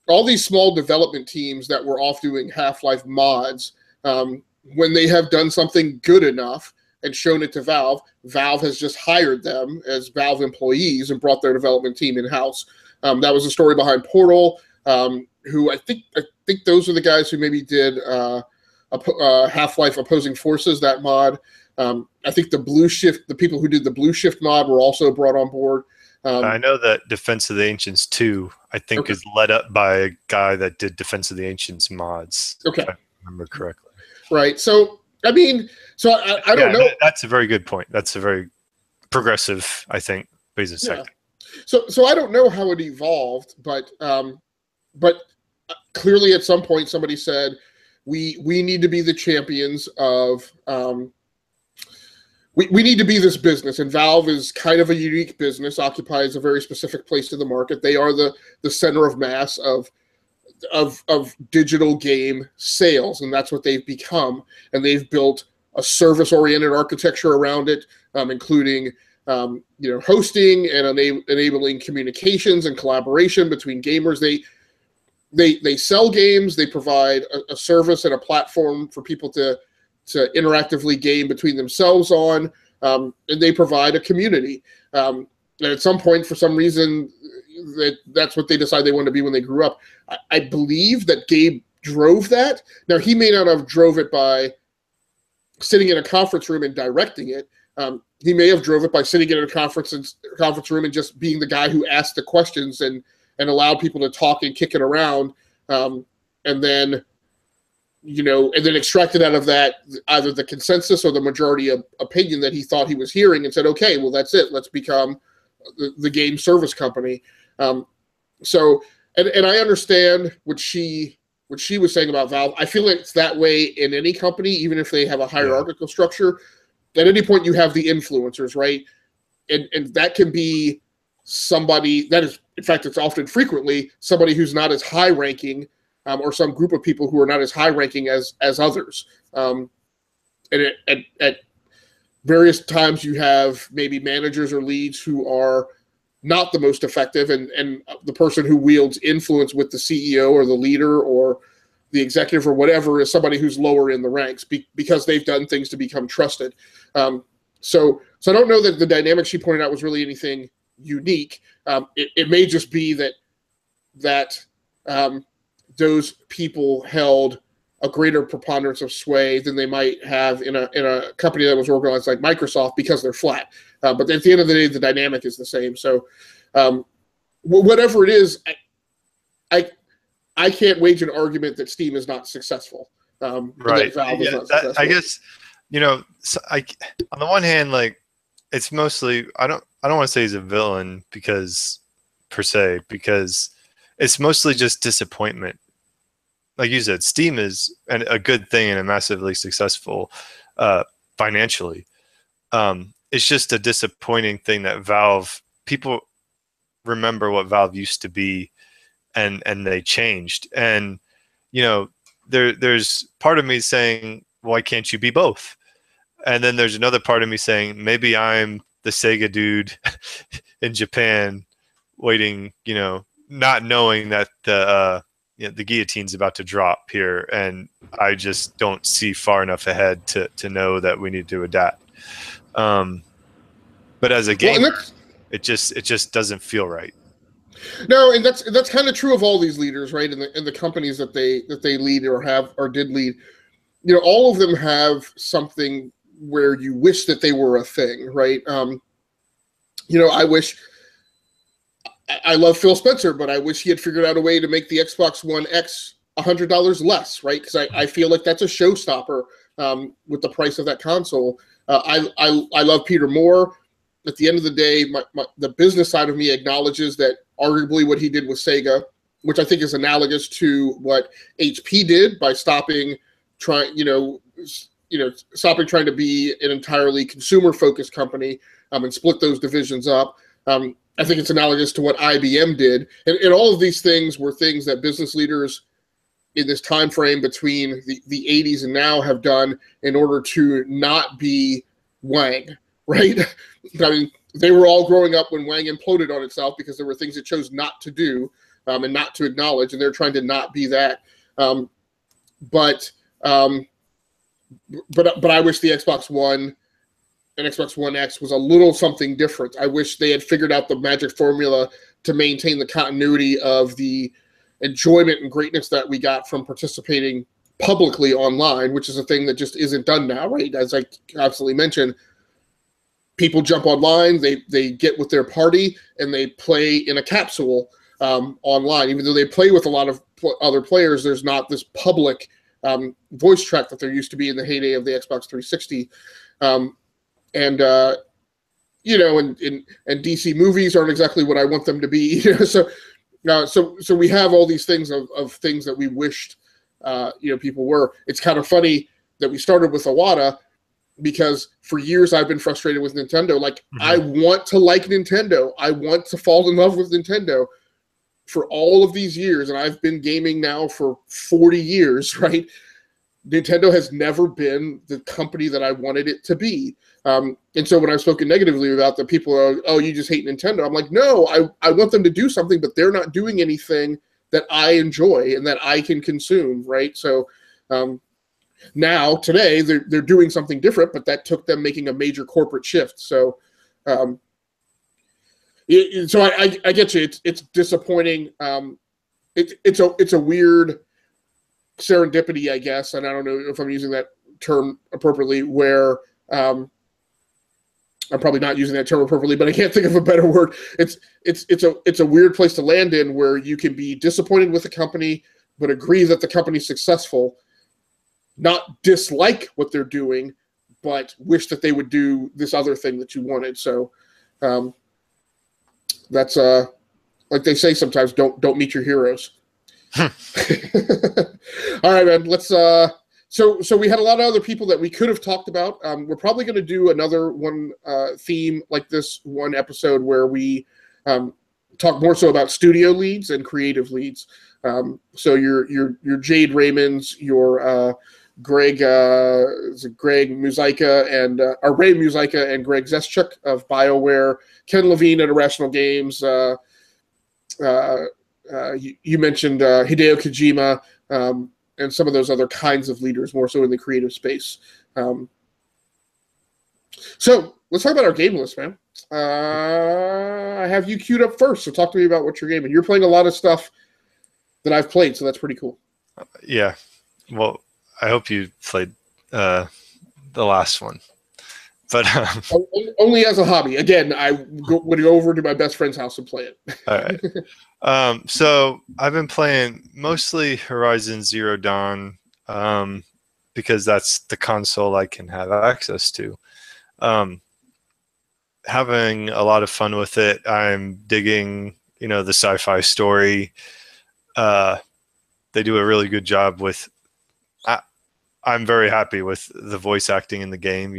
all these small development teams that were off doing Half-Life mods, when they have done something good enough and shown it to Valve, Valve has just hired them as Valve employees and brought their development team in-house. That was the story behind Portal, who I think those are the guys who maybe did Half-Life Opposing Forces, that mod. I think the people who did the Blue Shift mod were also brought on board. I know that Defense of the Ancients 2, I think, is led up by a guy that did Defense of the Ancients mods. Okay. If I remember correctly. Right. So, I mean, I don't know. That's a very good point. That's a very progressive, I think, business sector. So I don't know how it evolved, but clearly at some point somebody said, we need to be the champions of we need to be this business, and Valve is kind of a unique business, occupies a very specific place in the market. They are the center of mass of digital game sales, and that's what they've become. And they've built a service-oriented architecture around it, including hosting and enabling communications and collaboration between gamers. They sell games. They provide a service and a platform for people to interactively game between themselves on, and they provide a community. And at some point, for some reason, that's what they decide they want to be when they grew up. I believe that Gabe drove that. Now, he may not have drove it by sitting in a conference room and directing it. He may have drove it by sitting in a conference room and just being the guy who asked the questions and allowed people to talk and kick it around, and then extracted out of that either the consensus or the majority of opinion that he thought he was hearing, and said, okay, well, that's it. Let's become the game service company. So I understand what she was saying about Valve. I feel like it's that way in any company, even if they have a hierarchical structure. At any point, you have the influencers, right? And that can be somebody that is, in fact, it's often frequently somebody who's not as high ranking, or some group of people who are not as high ranking as others. And at various times, you have maybe managers or leads who are not the most effective, and the person who wields influence with the CEO or the leader or the executive or whatever is somebody who's lower in the ranks because they've done things to become trusted. So I don't know that the dynamic she pointed out was really anything unique. It may just be that those people held a greater preponderance of sway than they might have in a company that was organized like Microsoft because they're flat. But at the end of the day, the dynamic is the same. So whatever it is, I can't wage an argument that Steam is not successful. Right. Valve is not successful. I guess, so on the one hand, like, it's mostly, I don't want to say he's a villain because it's mostly just disappointment. Like you said, Steam is a good thing and a massively successful financially. It's just a disappointing thing that people remember what Valve used to be, and they changed. And there's part of me saying, why can't you be both? And then there's another part of me saying, maybe I'm the Sega dude in Japan waiting, not knowing that the guillotine's about to drop here, and I just don't see far enough ahead to know that we need to adapt. But as a gamer, it just doesn't feel right. No, and that's kind of true of all these leaders, right? In the companies that they lead or did lead, all of them have something where you wish that they were a thing, right? I love Phil Spencer, but I wish he had figured out a way to make the Xbox One X $100 less, right? Because I feel like that's a showstopper with the price of that console. I love Peter Moore. At the end of the day, the business side of me acknowledges that arguably what he did with Sega, which I think is analogous to what HP did by stopping trying to be an entirely consumer-focused company and split those divisions up. I think it's analogous to what IBM did. And all of these things were things that business leaders in this time frame between the 80s and now have done in order to not be Wang, right? I mean, they were all growing up when Wang imploded on itself because there were things it chose not to do and not to acknowledge, and they're trying to not be that. But I wish the Xbox One and Xbox One X was a little something different. I wish they had figured out the magic formula to maintain the continuity of the enjoyment and greatness that we got from participating publicly online, which is a thing that just isn't done now, right? As I absolutely mentioned, people jump online, they get with their party, and they play in a capsule online. Even though they play with a lot of other players, there's not this public voice track that there used to be in the heyday of the Xbox 360. And DC movies aren't exactly what I want them to be. So we have all these things of things that we wished people were. It's kind of funny that we started with Iwata because for years I've been frustrated with Nintendo. Like, I want to like Nintendo. I want to fall in love with Nintendo for all of these years, and I've been gaming now for 40 years, right? Nintendo has never been the company that I wanted it to be. And so when I've spoken negatively about the people are, oh, you just hate Nintendo. I'm like, no, I want them to do something, but they're not doing anything that I enjoy and that I can consume, right? So now, today, they're doing something different, but that took them making a major corporate shift. So I get you. It's disappointing. It's a weird serendipity, I guess, and I don't know if I'm using that term appropriately, where I'm probably not using that term appropriately, but I can't think of a better word. It's a weird place to land in, where you can be disappointed with the company but agree that the company's successful, not dislike what they're doing, but wish that they would do this other thing that you wanted. So that's like they say sometimes, don't meet your heroes. All right, man. Let's. So we had a lot of other people that we could have talked about. We're probably going to do another one theme like this one episode where we talk more so about studio leads and creative leads. So your Jade Raymonds, your Greg Muzyka and Ray Muzyka and Greg Zeschuk of BioWare, Ken Levine at Irrational Games. You mentioned Hideo Kojima. some of those other kinds of leaders, more so in the creative space. So let's talk about our game list, man. I have you queued up first, so talk to me about what you're gaming. You're playing a lot of stuff that I've played, so that's pretty cool. Yeah. Well, I hope you played the last one. But only as a hobby. Again, I would go over to my best friend's house and play it. All right. So I've been playing mostly Horizon Zero Dawn because that's the console I can have access to. Having a lot of fun with it. I'm digging, the sci-fi story. They do a really good job with. I'm very happy with the voice acting in the game.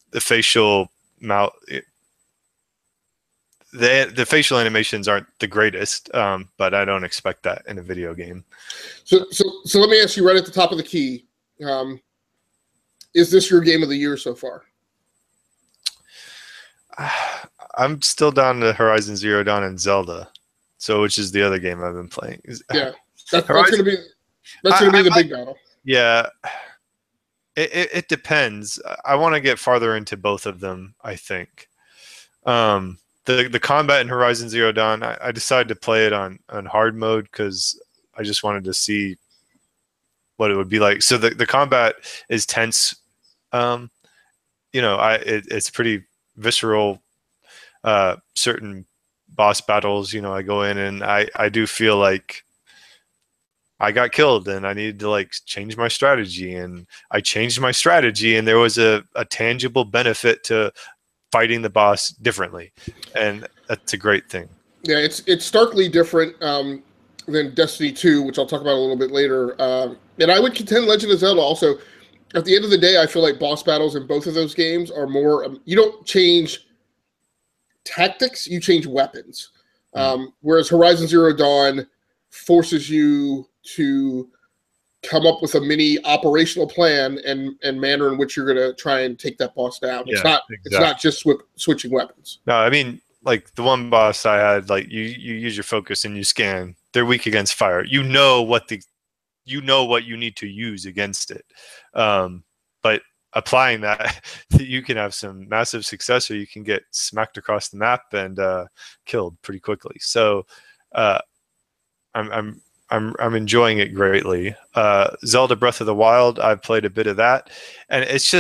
The facial mouth. The facial animations aren't the greatest, but I don't expect that in a video game. So let me ask you right at the top of the key. Is this your game of the year so far? I'm still down to Horizon Zero Dawn and Zelda, which is the other game I've been playing. Yeah, that's going to be the big battle. Yeah, it depends. I want to get farther into both of them, I think. The combat in Horizon Zero Dawn, I decided to play it on hard mode because I just wanted to see what it would be like. So the combat is tense. It's pretty visceral. Certain boss battles, I go in and I do feel like I got killed and I needed to change my strategy, and I changed my strategy, and there was a tangible benefit to fighting the boss differently, and that's a great thing. Yeah, it's starkly different than Destiny 2, which I'll talk about a little bit later. And I would contend Legend of Zelda also. At the end of the day, I feel like boss battles in both of those games are more. You don't change tactics, you change weapons. Whereas Horizon Zero Dawn forces you to come up with a mini operational plan and manner in which you're going to try and take that boss down. It's not just switching weapons. No, I mean, the one boss I had, you use your focus and you scan. They're weak against fire. You know what you need to use against it. But applying that, you can have some massive success, or you can get smacked across the map and killed pretty quickly. So I'm enjoying it greatly. Zelda Breath of the Wild, I've played a bit of that, and it's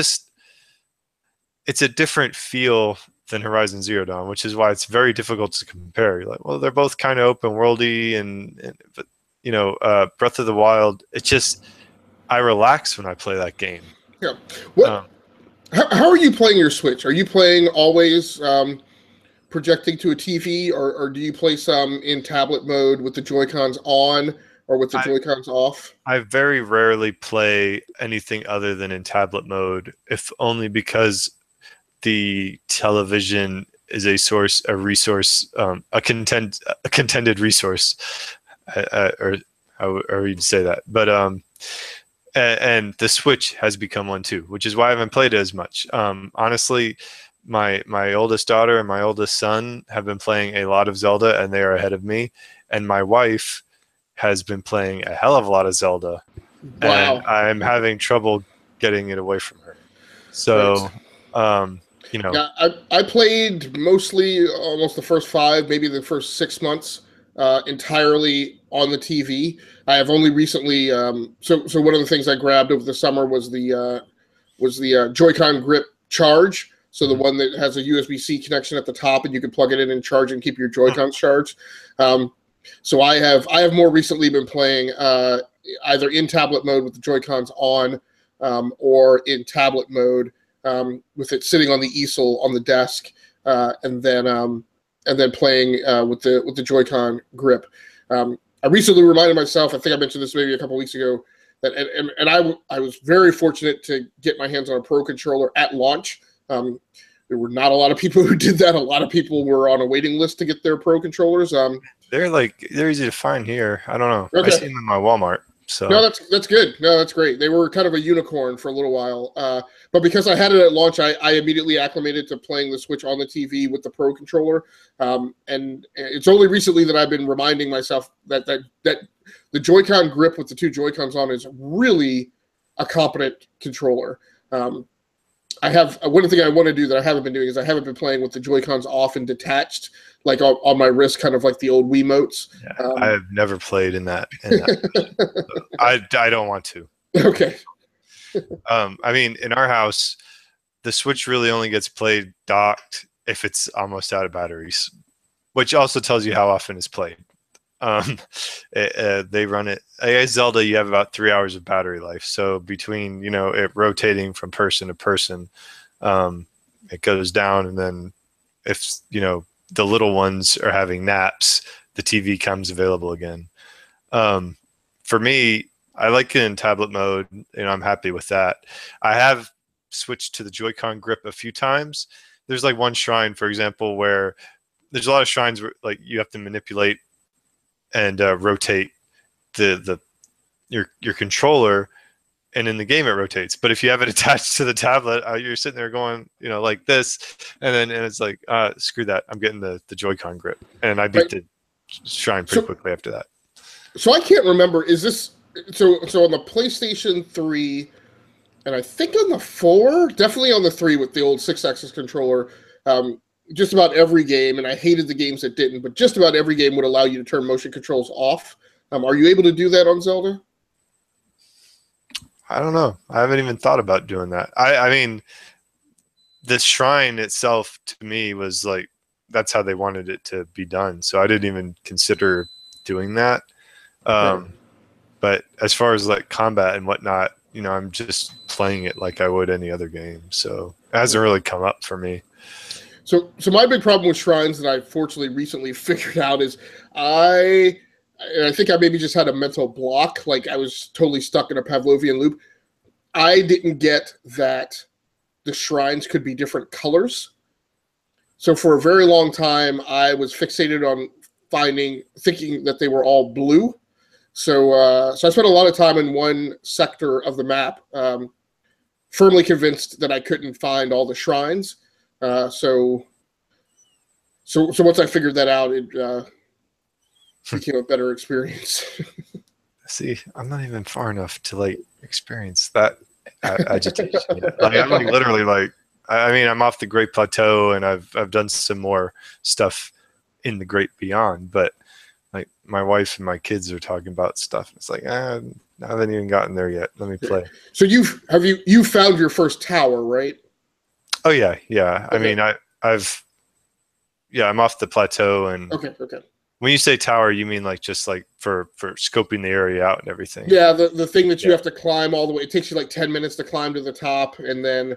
a different feel than Horizon Zero Dawn, which is why it's very difficult to compare. You're like, well, they're both kind of open worldy, but Breath of the Wild, I relax when I play that game. Yeah. How are you playing your Switch? Are you playing always projecting to a TV, or do you play some in tablet mode with the Joy-Cons on or with the Joy-Cons off? I very rarely play anything other than in tablet mode, if only because the television is a resource, a contended resource, or how you'd say that. But and the Switch has become one too, which is why I haven't played it as much. Honestly, my oldest daughter and my oldest son have been playing a lot of Zelda, and they are ahead of me. And my wife has been playing a hell of a lot of Zelda. Wow. And I'm having trouble getting it away from her. So, Yeah, I played mostly almost the first 5, maybe the first 6 months entirely on the TV. I have only recently. So one of the things I grabbed over the summer was the Joy-Con grip charge. So the one that has a USB-C connection at the top, and you can plug it in and charge and keep your Joy-Cons charged. So I have more recently been playing either in tablet mode with the Joy-Cons on, or in tablet mode with it sitting on the easel on the desk, and then playing with the Joy-Con grip. I recently reminded myself, I think I mentioned this maybe a couple weeks ago, that and I was very fortunate to get my hands on a Pro controller at launch. There were not a lot of people who did that. A lot of people were on a waiting list to get their Pro controllers. They're easy to find here. I don't know. Okay. I see them in my Walmart. So no, that's good. No, that's great. They were kind of a unicorn for a little while. But because I had it at launch, I immediately acclimated to playing the Switch on the TV with the Pro controller. And it's only recently that I've been reminding myself that the Joy-Con grip with the two Joy-Cons on is really a competent controller. I have one thing I want to do that I haven't been doing is I haven't been playing with the Joy-Cons off and detached, like on my wrist, kind of like the old Wiimotes. Yeah, I have never played in that. I don't want to. Okay. I mean, in our house, the Switch really only gets played docked if it's almost out of batteries, which also tells you how often it's played. They run it. I guess Zelda, you have about 3 hours of battery life. So between it rotating from person to person, it goes down, and then if the little ones are having naps, the TV comes available again. For me, I like it in tablet mode, and I'm happy with that. I have switched to the Joy-Con grip a few times. There's like one shrine, for example, where there's a lot of shrines where like you have to manipulate and rotate your controller, and in the game it rotates. But if you have it attached to the tablet, you're sitting there going, like this, and it's like, screw that, I'm getting the Joy-Con grip, and I beat the shrine pretty quickly after that. So I can't remember. Is this so on the PlayStation 3, and I think on the 4, definitely on the 3 with the old 6-axis controller. Just about every game, and I hated the games that didn't, but just about every game would allow you to turn motion controls off. Are you able to do that on Zelda? I don't know. I haven't even thought about doing that. I mean, the shrine itself to me was like, that's how they wanted it to be done. So I didn't even consider doing that. But as far as like combat and whatnot, I'm just playing it like I would any other game. So it hasn't really come up for me. So my big problem with shrines that I fortunately recently figured out is I think I maybe just had a mental block. Like I was totally stuck in a Pavlovian loop. I didn't get that the shrines could be different colors. So for a very long time, I was fixated on thinking that they were all blue. So I spent a lot of time in one sector of the map, firmly convinced that I couldn't find all the shrines. So once I figured that out, it became a better experience. See, I'm not even far enough to like experience that agitation. Like, I'm like literally like, I mean, I'm off the Great Plateau, and I've done some more stuff in the Great Beyond, but like my wife and my kids are talking about stuff. It's like, I haven't even gotten there yet. Let me play. So you found your first tower, right? Oh yeah. Okay. I mean, I'm off the plateau, and okay. When you say tower, you mean like just like for scoping the area out and everything? Yeah, the thing that you have to climb all the way. It takes you like 10 minutes to climb to the top, and then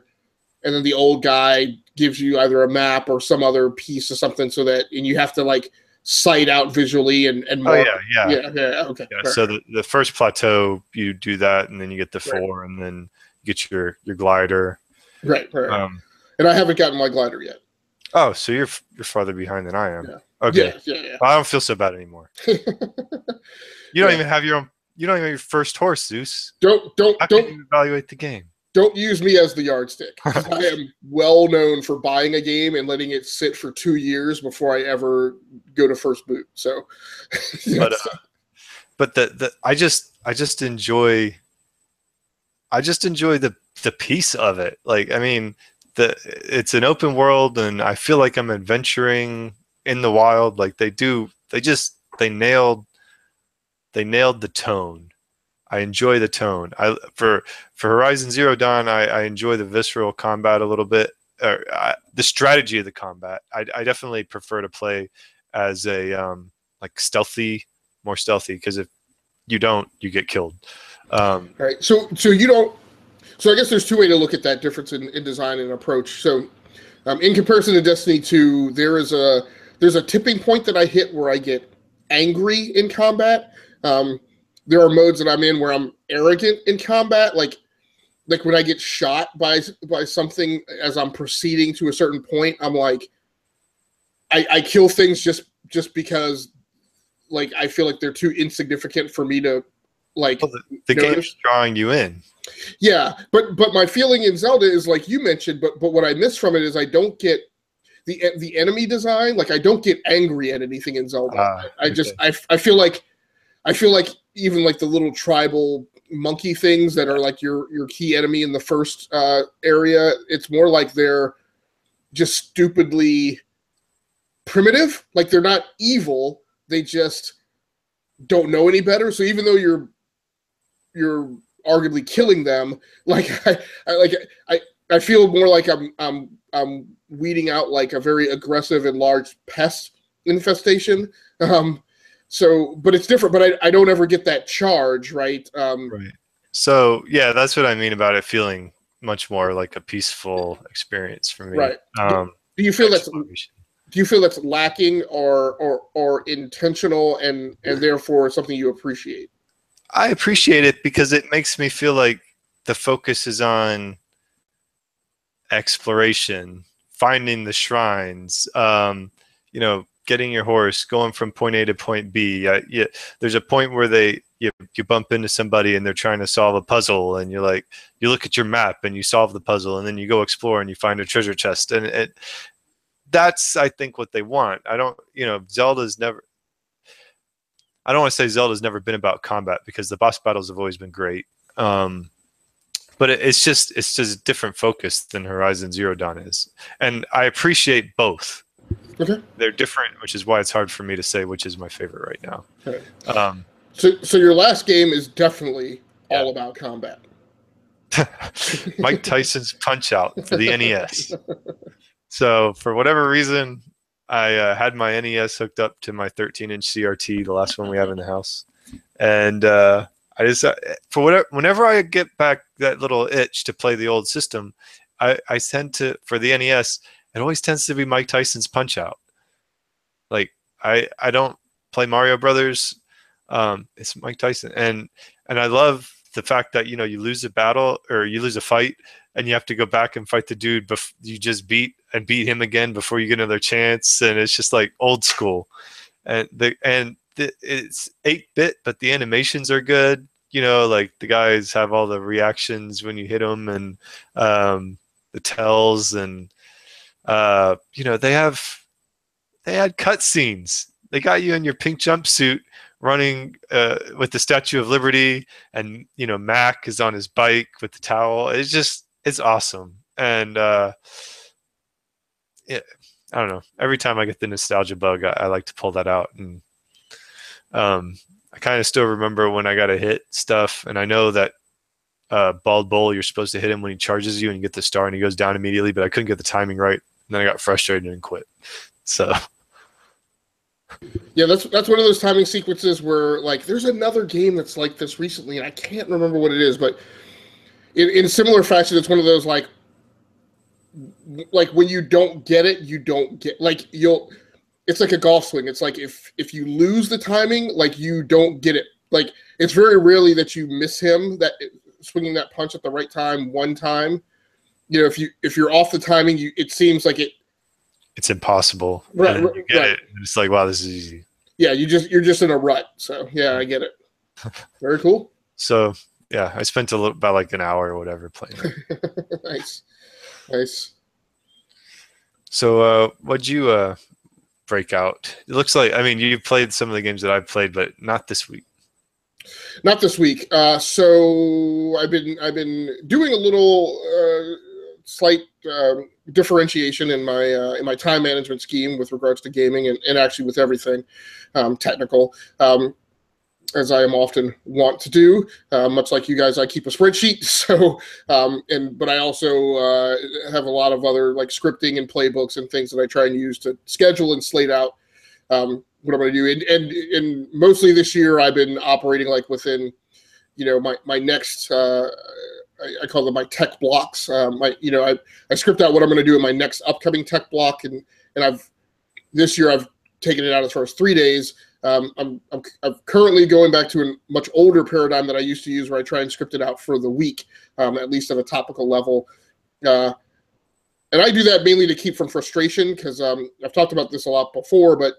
the old guy gives you either a map or some other piece of something and you have to like sight out visually and mark. Oh yeah. Okay. Yeah, so the first plateau you do that, and then you get the 4, and then you get your glider. Right. And I haven't gotten my glider yet. Oh, so you're farther behind than I am. Yeah. Okay. Yeah. Well, I don't feel so bad anymore. You don't even have your own. You don't even have your first horse, Zeus. Don't evaluate the game. Don't use me as the yardstick. I am well known for buying a game and letting it sit for 2 years before I ever go to first boot. So, but I just enjoy the piece of it. Like, I mean, it's an open world, and I feel like I'm adventuring in the wild. Like they nailed the tone. I enjoy the tone. For Horizon Zero Dawn, I enjoy the visceral combat a little bit. The strategy of the combat. I definitely prefer to play as a like more stealthy, because if you don't, you get killed. Right. So you don't. So I guess there's two ways to look at that difference in design and approach. So in comparison to Destiny 2, there's a tipping point that I hit where I get angry in combat. There are modes that I'm in where I'm arrogant in combat, like when I get shot by something as I'm proceeding to a certain point. I'm like, I kill things just because, like, I feel like they're too insignificant for me to like. Well, the game's drawing you in. Yeah, but my feeling in Zelda is like you mentioned, but what I miss from it is I don't get the enemy design. Like, I don't get angry at anything in Zelda. I feel like I feel like even like the little tribal monkey things that are like your key enemy in the first area, it's more like they're just stupidly primitive. Like they're not evil, they just don't know any better. So even though you're arguably killing them, like I feel more like I'm weeding out like a very aggressive and large pest infestation. So, but it's different. But I don't ever get that charge, right? Right. So yeah, that's what I mean about it feeling much more like a peaceful experience for me. Right. Do you feel that's lacking or intentional and therefore something you appreciate? I appreciate it because it makes me feel like the focus is on exploration, finding the shrines, getting your horse, going from point A to point B. There's a point where you bump into somebody and they're trying to solve a puzzle, and you look at your map and you solve the puzzle, and then you go explore and you find a treasure chest, and that's I think what they want. I don't want to say Zelda's never been about combat, because the boss battles have always been great. But it's just a different focus than Horizon Zero Dawn is. And I appreciate both. Okay. They're different, which is why it's hard for me to say which is my favorite right now. Okay. So your last game is definitely all about combat. Mike Tyson's Punch-Out for the NES. So for whatever reason, I had my NES hooked up to my 13-inch CRT, the last one we have in the house. And I just whenever I get back that little itch to play the old system, I tend to, for the NES, it always tends to be Mike Tyson's Punch-Out. Like I don't play Mario Brothers. It's Mike Tyson, and I love the fact that you lose a battle or you lose a fight, and you have to go back and fight the dude you just beat him again before you get another chance, and it's just like old school. And it's 8-bit, but the animations are good. Like the guys have all the reactions when you hit them, and the tells, and they had cutscenes. They got you in your pink jumpsuit running with the Statue of Liberty, and Mac is on his bike with the towel. It's awesome. And I don't know, every time I get the nostalgia bug, I like to pull that out. And I kind of still remember when I got to hit stuff, and I know that Bald Bull, you're supposed to hit him when he charges you and you get the star and he goes down immediately, but I couldn't get the timing right, and then I got frustrated and quit. So yeah, that's one of those timing sequences where like there's another game that's like this recently, and I can't remember what it is, but in similar fashion, it's one of those like when you don't get it, you don't get, like it's like a golf swing. It's like if you lose the timing, like you don't get it. Like it's very rarely that you miss him swinging that punch at the right time one time. If you're off the timing, it seems like it's impossible. Right, and you get it. It's like, wow, this is easy. Yeah, you're just in a rut. So yeah, I get it. Very cool. So yeah, I spent about like an hour or whatever playing it. Nice. So what'd you break out? It looks like, I mean, you've played some of the games that I've played, but not this week. Not this week. So I've been doing a little slight differentiation in my time management scheme with regards to gaming and actually with everything technical, as I am often want to do. Much like you guys, I keep a spreadsheet. So but I also have a lot of other like scripting and playbooks and things that I try and use to schedule and slate out what I'm going to do. And mostly this year I've been operating like within my next I call them my tech blocks. I script out what I'm going to do in my next upcoming tech block, and this year I've taken it out as far as 3 days. I'm currently going back to a much older paradigm that I used to use, where I try and script it out for the week, at least at a topical level. And I do that mainly to keep from frustration, because I've talked about this a lot before, but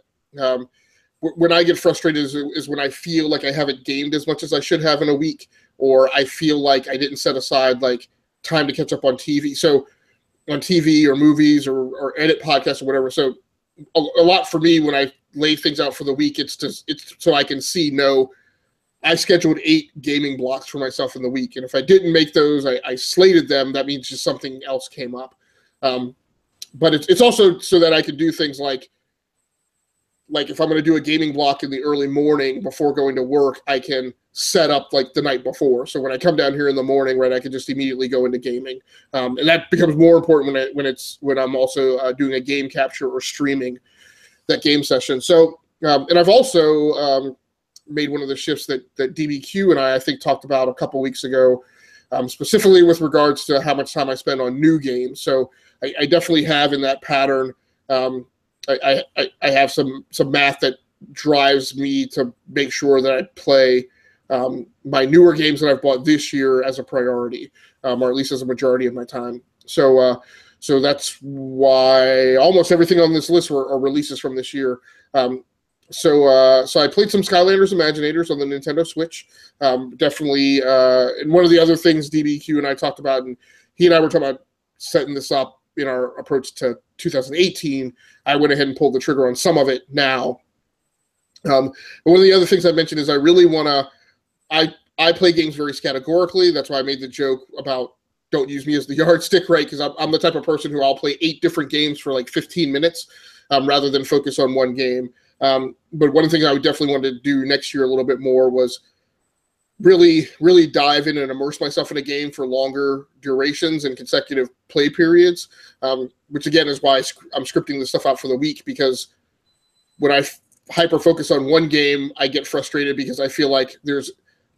when I get frustrated is when I feel like I haven't gamed as much as I should have in a week, or I feel like I didn't set aside like time to catch up on TV. So on TV or movies or edit podcasts or whatever. So a lot for me when I lay things out for the week, it's so I can know I scheduled 8 gaming blocks for myself in the week, and if I didn't make those, I slated them. That means just something else came up. But it's also so that I can do things like if I'm going to do a gaming block in the early morning before going to work, I can set up like the night before. So when I come down here in the morning, right, I can just immediately go into gaming, and that becomes more important when I'm also doing a game capture or streaming that game session. So and I've also made one of the shifts that DBQ and I think talked about a couple weeks ago, specifically with regards to how much time I spend on new games. So I definitely have in that pattern. I have some math that drives me to make sure that I play my newer games that I've bought this year as a priority, or at least as a majority of my time. So that's why almost everything on this list are releases from this year. So I played some Skylanders Imaginators on the Nintendo Switch. Definitely, and one of the other things DBQ and I talked about, and he and I were talking about setting this up in our approach to 2018, I went ahead and pulled the trigger on some of it now. But one of the other things I mentioned is I really want to, I play games very categorically. That's why I made the joke about don't use me as the yardstick, right? Because I'm the type of person who I'll play 8 different games for like 15 minutes rather than focus on one game. But one of the things I would definitely want to do next year a little bit more was really dive in and immerse myself in a game for longer durations and consecutive play periods, which again is why I'm scripting this stuff out for the week, because when I hyper focus on one game, I get frustrated because I feel like there's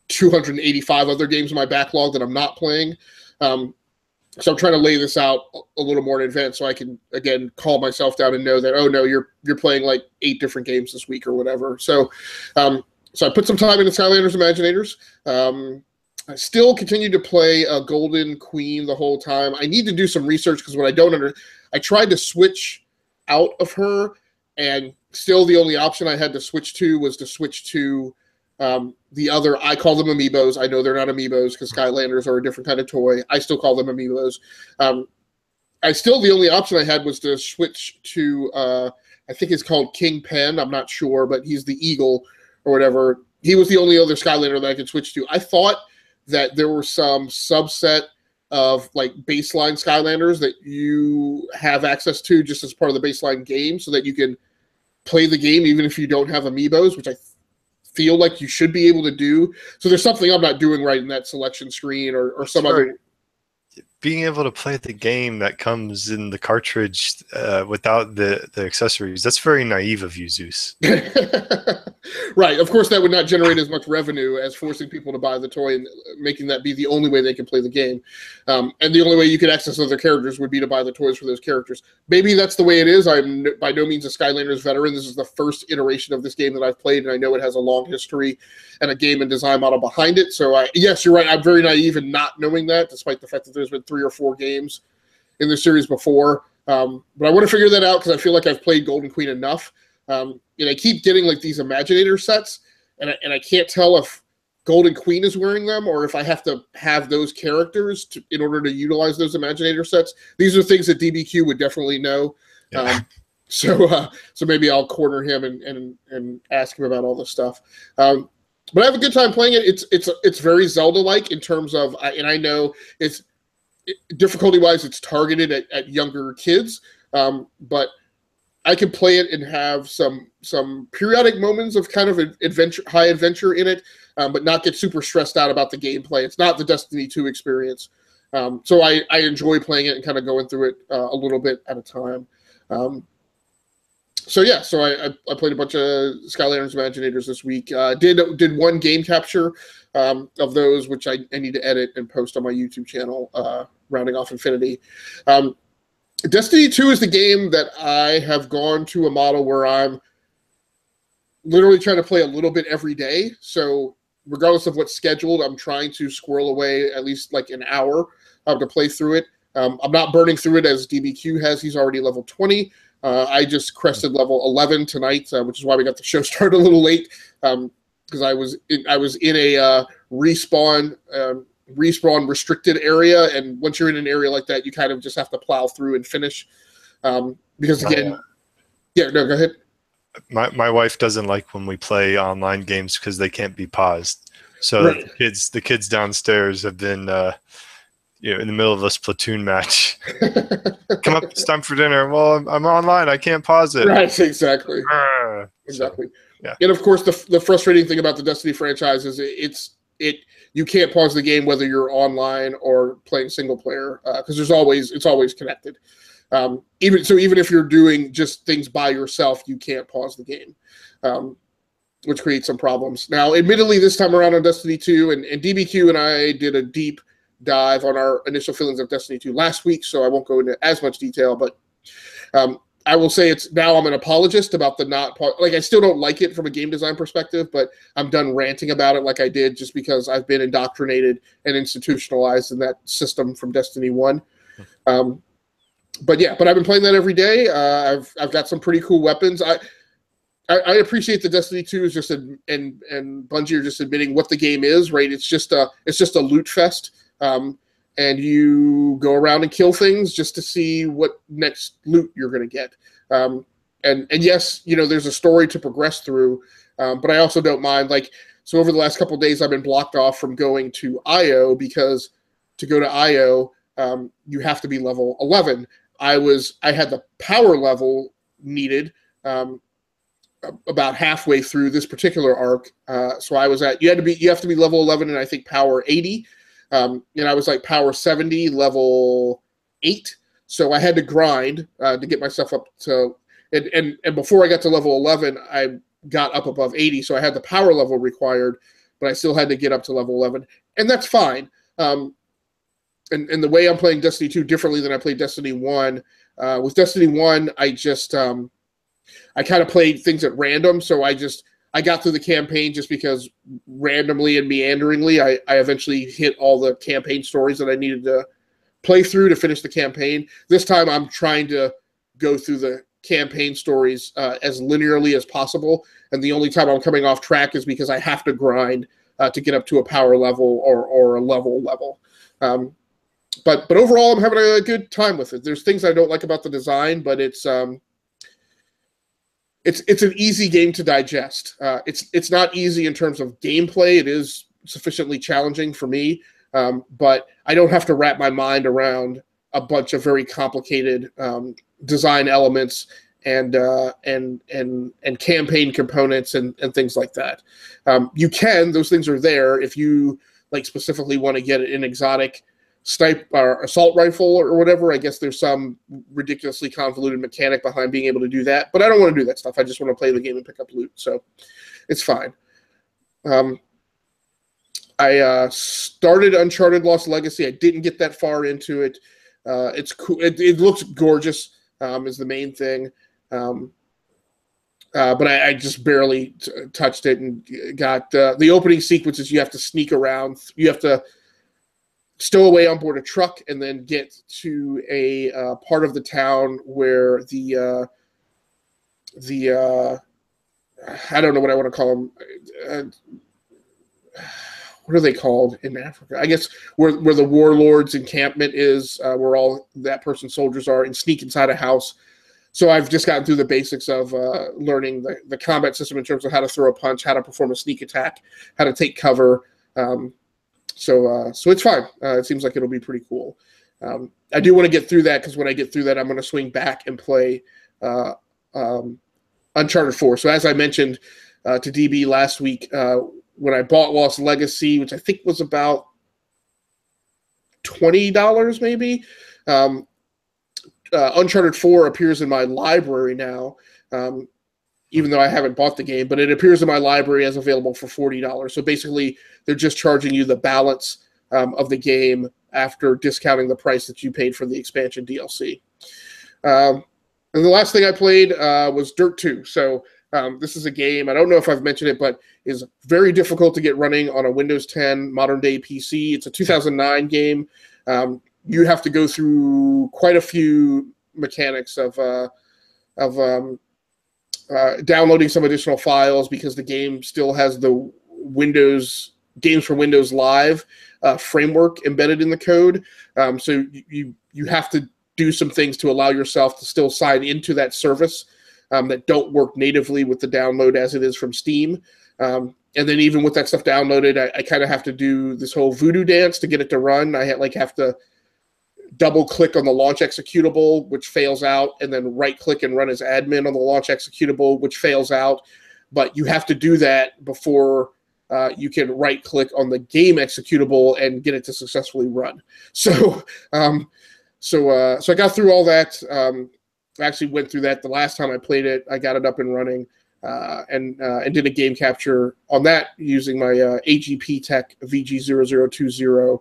285 other games in my backlog that I'm not playing. So I'm trying to lay this out a little more in advance so I can, again, calm myself down and know that, oh, no, you're playing like 8 different games this week or whatever. So I put some time into Skylanders Imaginators. I still continue to play Golden Queen the whole time. I need to do some research because what I don't I tried to switch out of her, and still the only option I had to switch to was to switch to the other. I call them amiibos. I know they're not amiibos because Skylanders are a different kind of toy. I still call them amiibos. The only option I had was to switch to, I think it's called King Pen. I'm not sure, but he's the eagle or whatever. He was the only other Skylander that I could switch to. I thought that there were some subset of like baseline Skylanders that you have access to just as part of the baseline game so that you can play the game even if you don't have amiibos, which I feel like you should be able to do. So there's something I'm not doing right in that selection screen or some other. Being able to play the game that comes in the cartridge without the accessories, that's very naive of you, Zeus. Right. Of course, that would not generate as much revenue as forcing people to buy the toy and making that be the only way they can play the game. And the only way you could access other characters would be to buy the toys for those characters. Maybe that's the way it is. I'm by no means a Skylanders veteran. This is the first iteration of this game that I've played, and I know it has a long history and a game and design model behind it. So, yes, you're right. I'm very naive in not knowing that, despite the fact that there's been 3 or 4 games in the series before. But I want to figure that out because I feel like I've played Golden Queen enough. And I keep getting like these Imaginator sets, and I can't tell if Golden Queen is wearing them or if I have to have those characters in order to utilize those Imaginator sets. These are things that DBQ would definitely know. Yeah. So maybe I'll corner him and ask him about all this stuff. But I have a good time playing it. It's very Zelda-like in terms of, and I know it's difficulty-wise, it's targeted at younger kids, but I can play it and have some periodic moments of kind of high adventure in it, but not get super stressed out about the gameplay. It's not the Destiny 2 experience. So I enjoy playing it and kind of going through it a little bit at a time. So I played a bunch of Skylanders Imaginators this week. Did one game capture of those, which I need to edit and post on my YouTube channel, rounding off Infinity. Destiny 2 is the game that I have gone to a model where I'm literally trying to play a little bit every day. So regardless of what's scheduled, I'm trying to squirrel away at least like an hour to play through it. I'm not burning through it as DBQ has. He's already level 20. I just crested level 11 tonight, which is why we got the show started a little late, because I was in a respawn restricted area, and once you're in an area like that, you kind of just have to plow through and finish. Because again, yeah, no, go ahead. My wife doesn't like when we play online games because they can't be paused. So Right. the kids downstairs have been in the middle of a Splatoon match. Come up, it's time for dinner. Well, I'm online. I can't pause it. Right, exactly. Exactly. So, yeah. And of course, the frustrating thing about the Destiny franchise is you can't pause the game whether you're online or playing single player because it's always connected. Even if you're doing just things by yourself, you can't pause the game, which creates some problems. Now, admittedly, this time around on Destiny 2, and DBQ and I did a deep dive on our initial feelings of Destiny 2 last week, so I won't go into as much detail, but I will say I'm an apologist about I still don't like it from a game design perspective, but I'm done ranting about it like I did just because I've been indoctrinated and institutionalized in that system from Destiny 1. But I've been playing that every day. I've got some pretty cool weapons. I appreciate that Destiny 2 is just and Bungie are just admitting what the game is, right? It's just a loot fest. And you go around and kill things just to see what next loot you're going to get. And yes, there's a story to progress through, but I also don't mind. So over the last couple of days, I've been blocked off from going to IO because to go to IO, you have to be level 11. I had the power level needed about halfway through this particular arc. So I was you have to be level 11 and I think power 80. And I was power 70, level 8. So I had to grind to get myself up to and before I got to level 11, I got up above 80. So I had the power level required, but I still had to get up to level 11. And that's fine. And the way I'm playing Destiny 2 differently than I played Destiny 1. With Destiny 1, I just I kind of played things at random. So I got through the campaign just because randomly and meanderingly, I eventually hit all the campaign stories that I needed to play through to finish the campaign. This time I'm trying to go through the campaign stories as linearly as possible. And the only time I'm coming off track is because I have to grind to get up to a power level or a level. But overall, I'm having a good time with it. There's things I don't like about the design, but it's an easy game to digest. It's not easy in terms of gameplay. It is sufficiently challenging for me, but I don't have to wrap my mind around a bunch of very complicated design elements and campaign components and things like that. Those things are there if you specifically want to get an exotic sniper or assault rifle or whatever. I guess there's some ridiculously convoluted mechanic behind being able to do that, but I don't want to do that stuff. I just want to play the game and pick up loot, so it's fine. I started Uncharted Lost Legacy. I didn't get that far into it. It's cool. It looks gorgeous, is the main thing. But I just barely touched it and got the opening sequences. You have to sneak around. You have to stow away on board a truck and then get to a part of the town where the I don't know what I want to call them. What are they called in Africa? I guess where the warlord's encampment is, where all that person's soldiers are, and sneak inside a house. So I've just gotten through the basics of learning the combat system in terms of how to throw a punch, how to perform a sneak attack, how to take cover. So it's fine. It seems like it'll be pretty cool. I do want to get through that because when I get through that, I'm going to swing back and play Uncharted 4. So as I mentioned to DB last week, when I bought Lost Legacy, which I think was about $20 maybe, Uncharted 4 appears in my library now, even though I haven't bought the game, but it appears in my library as available for $40. So basically, they're just charging you the balance of the game after discounting the price that you paid for the expansion DLC. And the last thing I played was Dirt 2. So this is a game, I don't know if I've mentioned it, but is very difficult to get running on a Windows 10 modern-day PC. It's a 2009 game. You have to go through quite a few mechanics of downloading some additional files because the game still has the Windows Games for Windows Live framework embedded in the code. So you have to do some things to allow yourself to still sign into that service. that don't work natively with the download as it is from Steam. And then even with that stuff downloaded, I kind of have to do this whole voodoo dance to get it to run. I have to double click on the launch executable, which fails out, and then right click and run as admin on the launch executable, which fails out. But you have to do that before you can right click on the game executable and get it to successfully run. So I got through all that. I actually went through that the last time I played it. I got it up and running. And did a game capture on that using my AGP Tech VG0020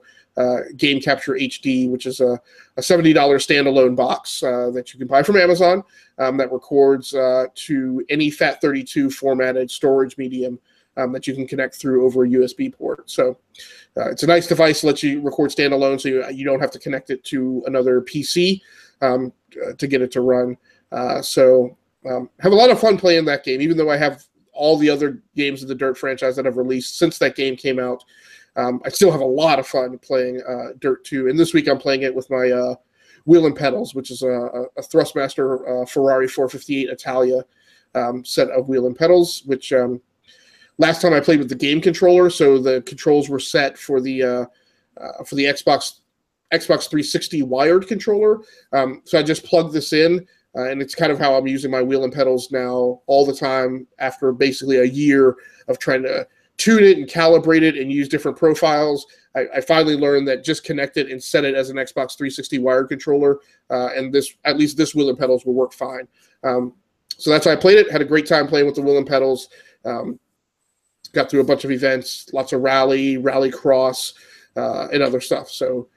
Game Capture HD, which is a $70 standalone box that you can buy from Amazon that records to any FAT32 formatted storage medium that you can connect through over a USB port. So it's a nice device, lets you record standalone, so you don't have to connect it to another PC to get it to run. Have a lot of fun playing that game, even though I have all the other games of the Dirt franchise that I've released since that game came out. I still have a lot of fun playing Dirt 2. And this week I'm playing it with my Wheel and Pedals, which is a Thrustmaster Ferrari 458 Italia set of wheel and pedals, which last time I played with the game controller, so the controls were set for the Xbox 360 wired controller. So I just plugged this in. And it's kind of how I'm using my wheel and pedals now all the time after basically a year of trying to tune it and calibrate it and use different profiles. I finally learned that just connect it and set it as an Xbox 360 wired controller, and at least this wheel and pedals will work fine. So that's how I played it. Had a great time playing with the wheel and pedals. Got through a bunch of events, lots of rally cross, and other stuff. So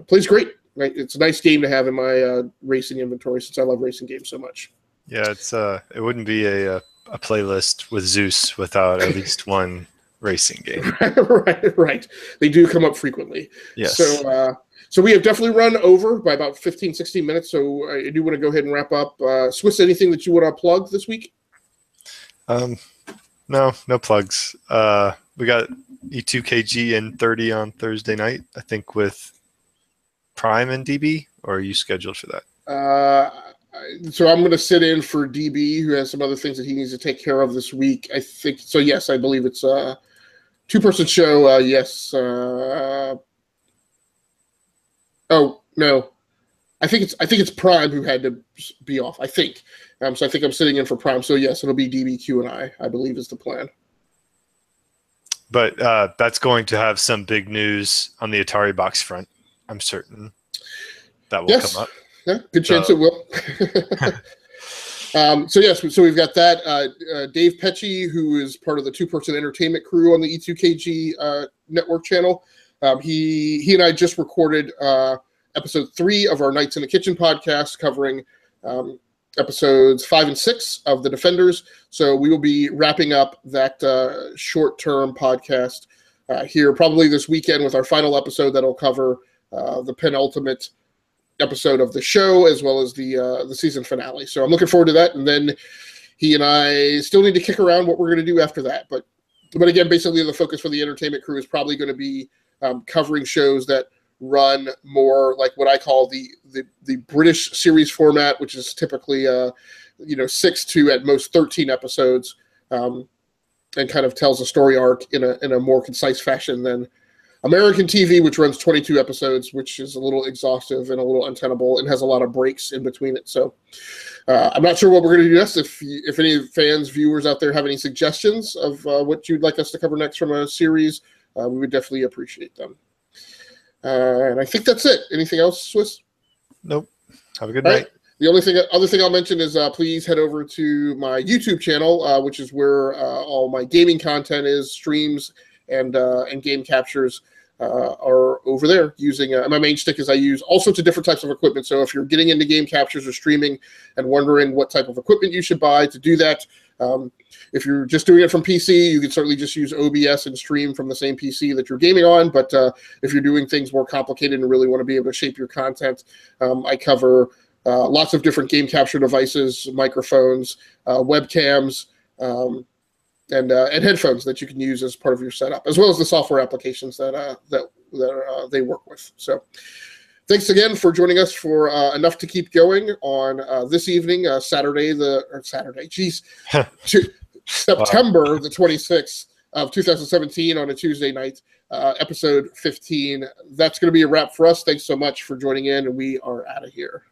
plays great. Right, it's a nice game to have in my racing inventory since I love racing games so much. Yeah, it wouldn't be a playlist with Zeus without at least one racing game. Right. They do come up frequently. Yes. So we have definitely run over by about 15, 16 minutes. So I do want to go ahead and wrap up. Swiss, anything that you want to plug this week? No plugs. We got E2KG and 30 on Thursday night, I think, with Prime and DB, or are you scheduled for that? So I'm going to sit in for DB, who has some other things that he needs to take care of this week. I think so. Yes, I believe it's a two-person show. Yes. Oh no, I think it's Prime who had to be off. I think. So I think I'm sitting in for Prime. So yes, it'll be DBQ and I believe is the plan. But that's going to have some big news on the Atari box front. I'm certain that will come up. Yeah, good chance it will. So we've got that. Dave Pecci, who is part of the two-person entertainment crew on the E2KG network channel. He and I just recorded episode 3 of our Nights in the Kitchen podcast, covering episodes 5 and 6 of The Defenders. So we will be wrapping up that short-term podcast here probably this weekend with our final episode that'll cover the penultimate episode of the show, as well as the season finale. So I'm looking forward to that. And then he and I still need to kick around what we're going to do after that. But again, basically the focus for the entertainment crew is probably going to be covering shows that run more like what I call the British series format, which is typically 6 to at most 13 episodes, and kind of tells a story arc in a more concise fashion than American TV, which runs 22 episodes, which is a little exhaustive and a little untenable and has a lot of breaks in between it. So I'm not sure what we're going to do next. If any fans, viewers out there have any suggestions of what you'd like us to cover next from a series, we would definitely appreciate them. And I think that's it. Anything else, Swiss? Nope. Have a good night. Right. The other thing I'll mention is please head over to my YouTube channel, which is where all my gaming content is, streams and game captures are over there. Using my main shtick is I use all sorts of different types of equipment. So if you're getting into game captures or streaming and wondering what type of equipment you should buy to do that, if you're just doing it from PC, you can certainly just use OBS and stream from the same PC that you're gaming on. But if you're doing things more complicated and really want to be able to shape your content, I cover lots of different game capture devices, microphones, webcams, and headphones that you can use as part of your setup, as well as the software applications that they work with. So Thanks again for joining us for Enough to Keep Going on this evening, September the 26th of 2017 on a Tuesday night, episode 15. That's going to be a wrap for us. Thanks so much for joining in, and we are out of here.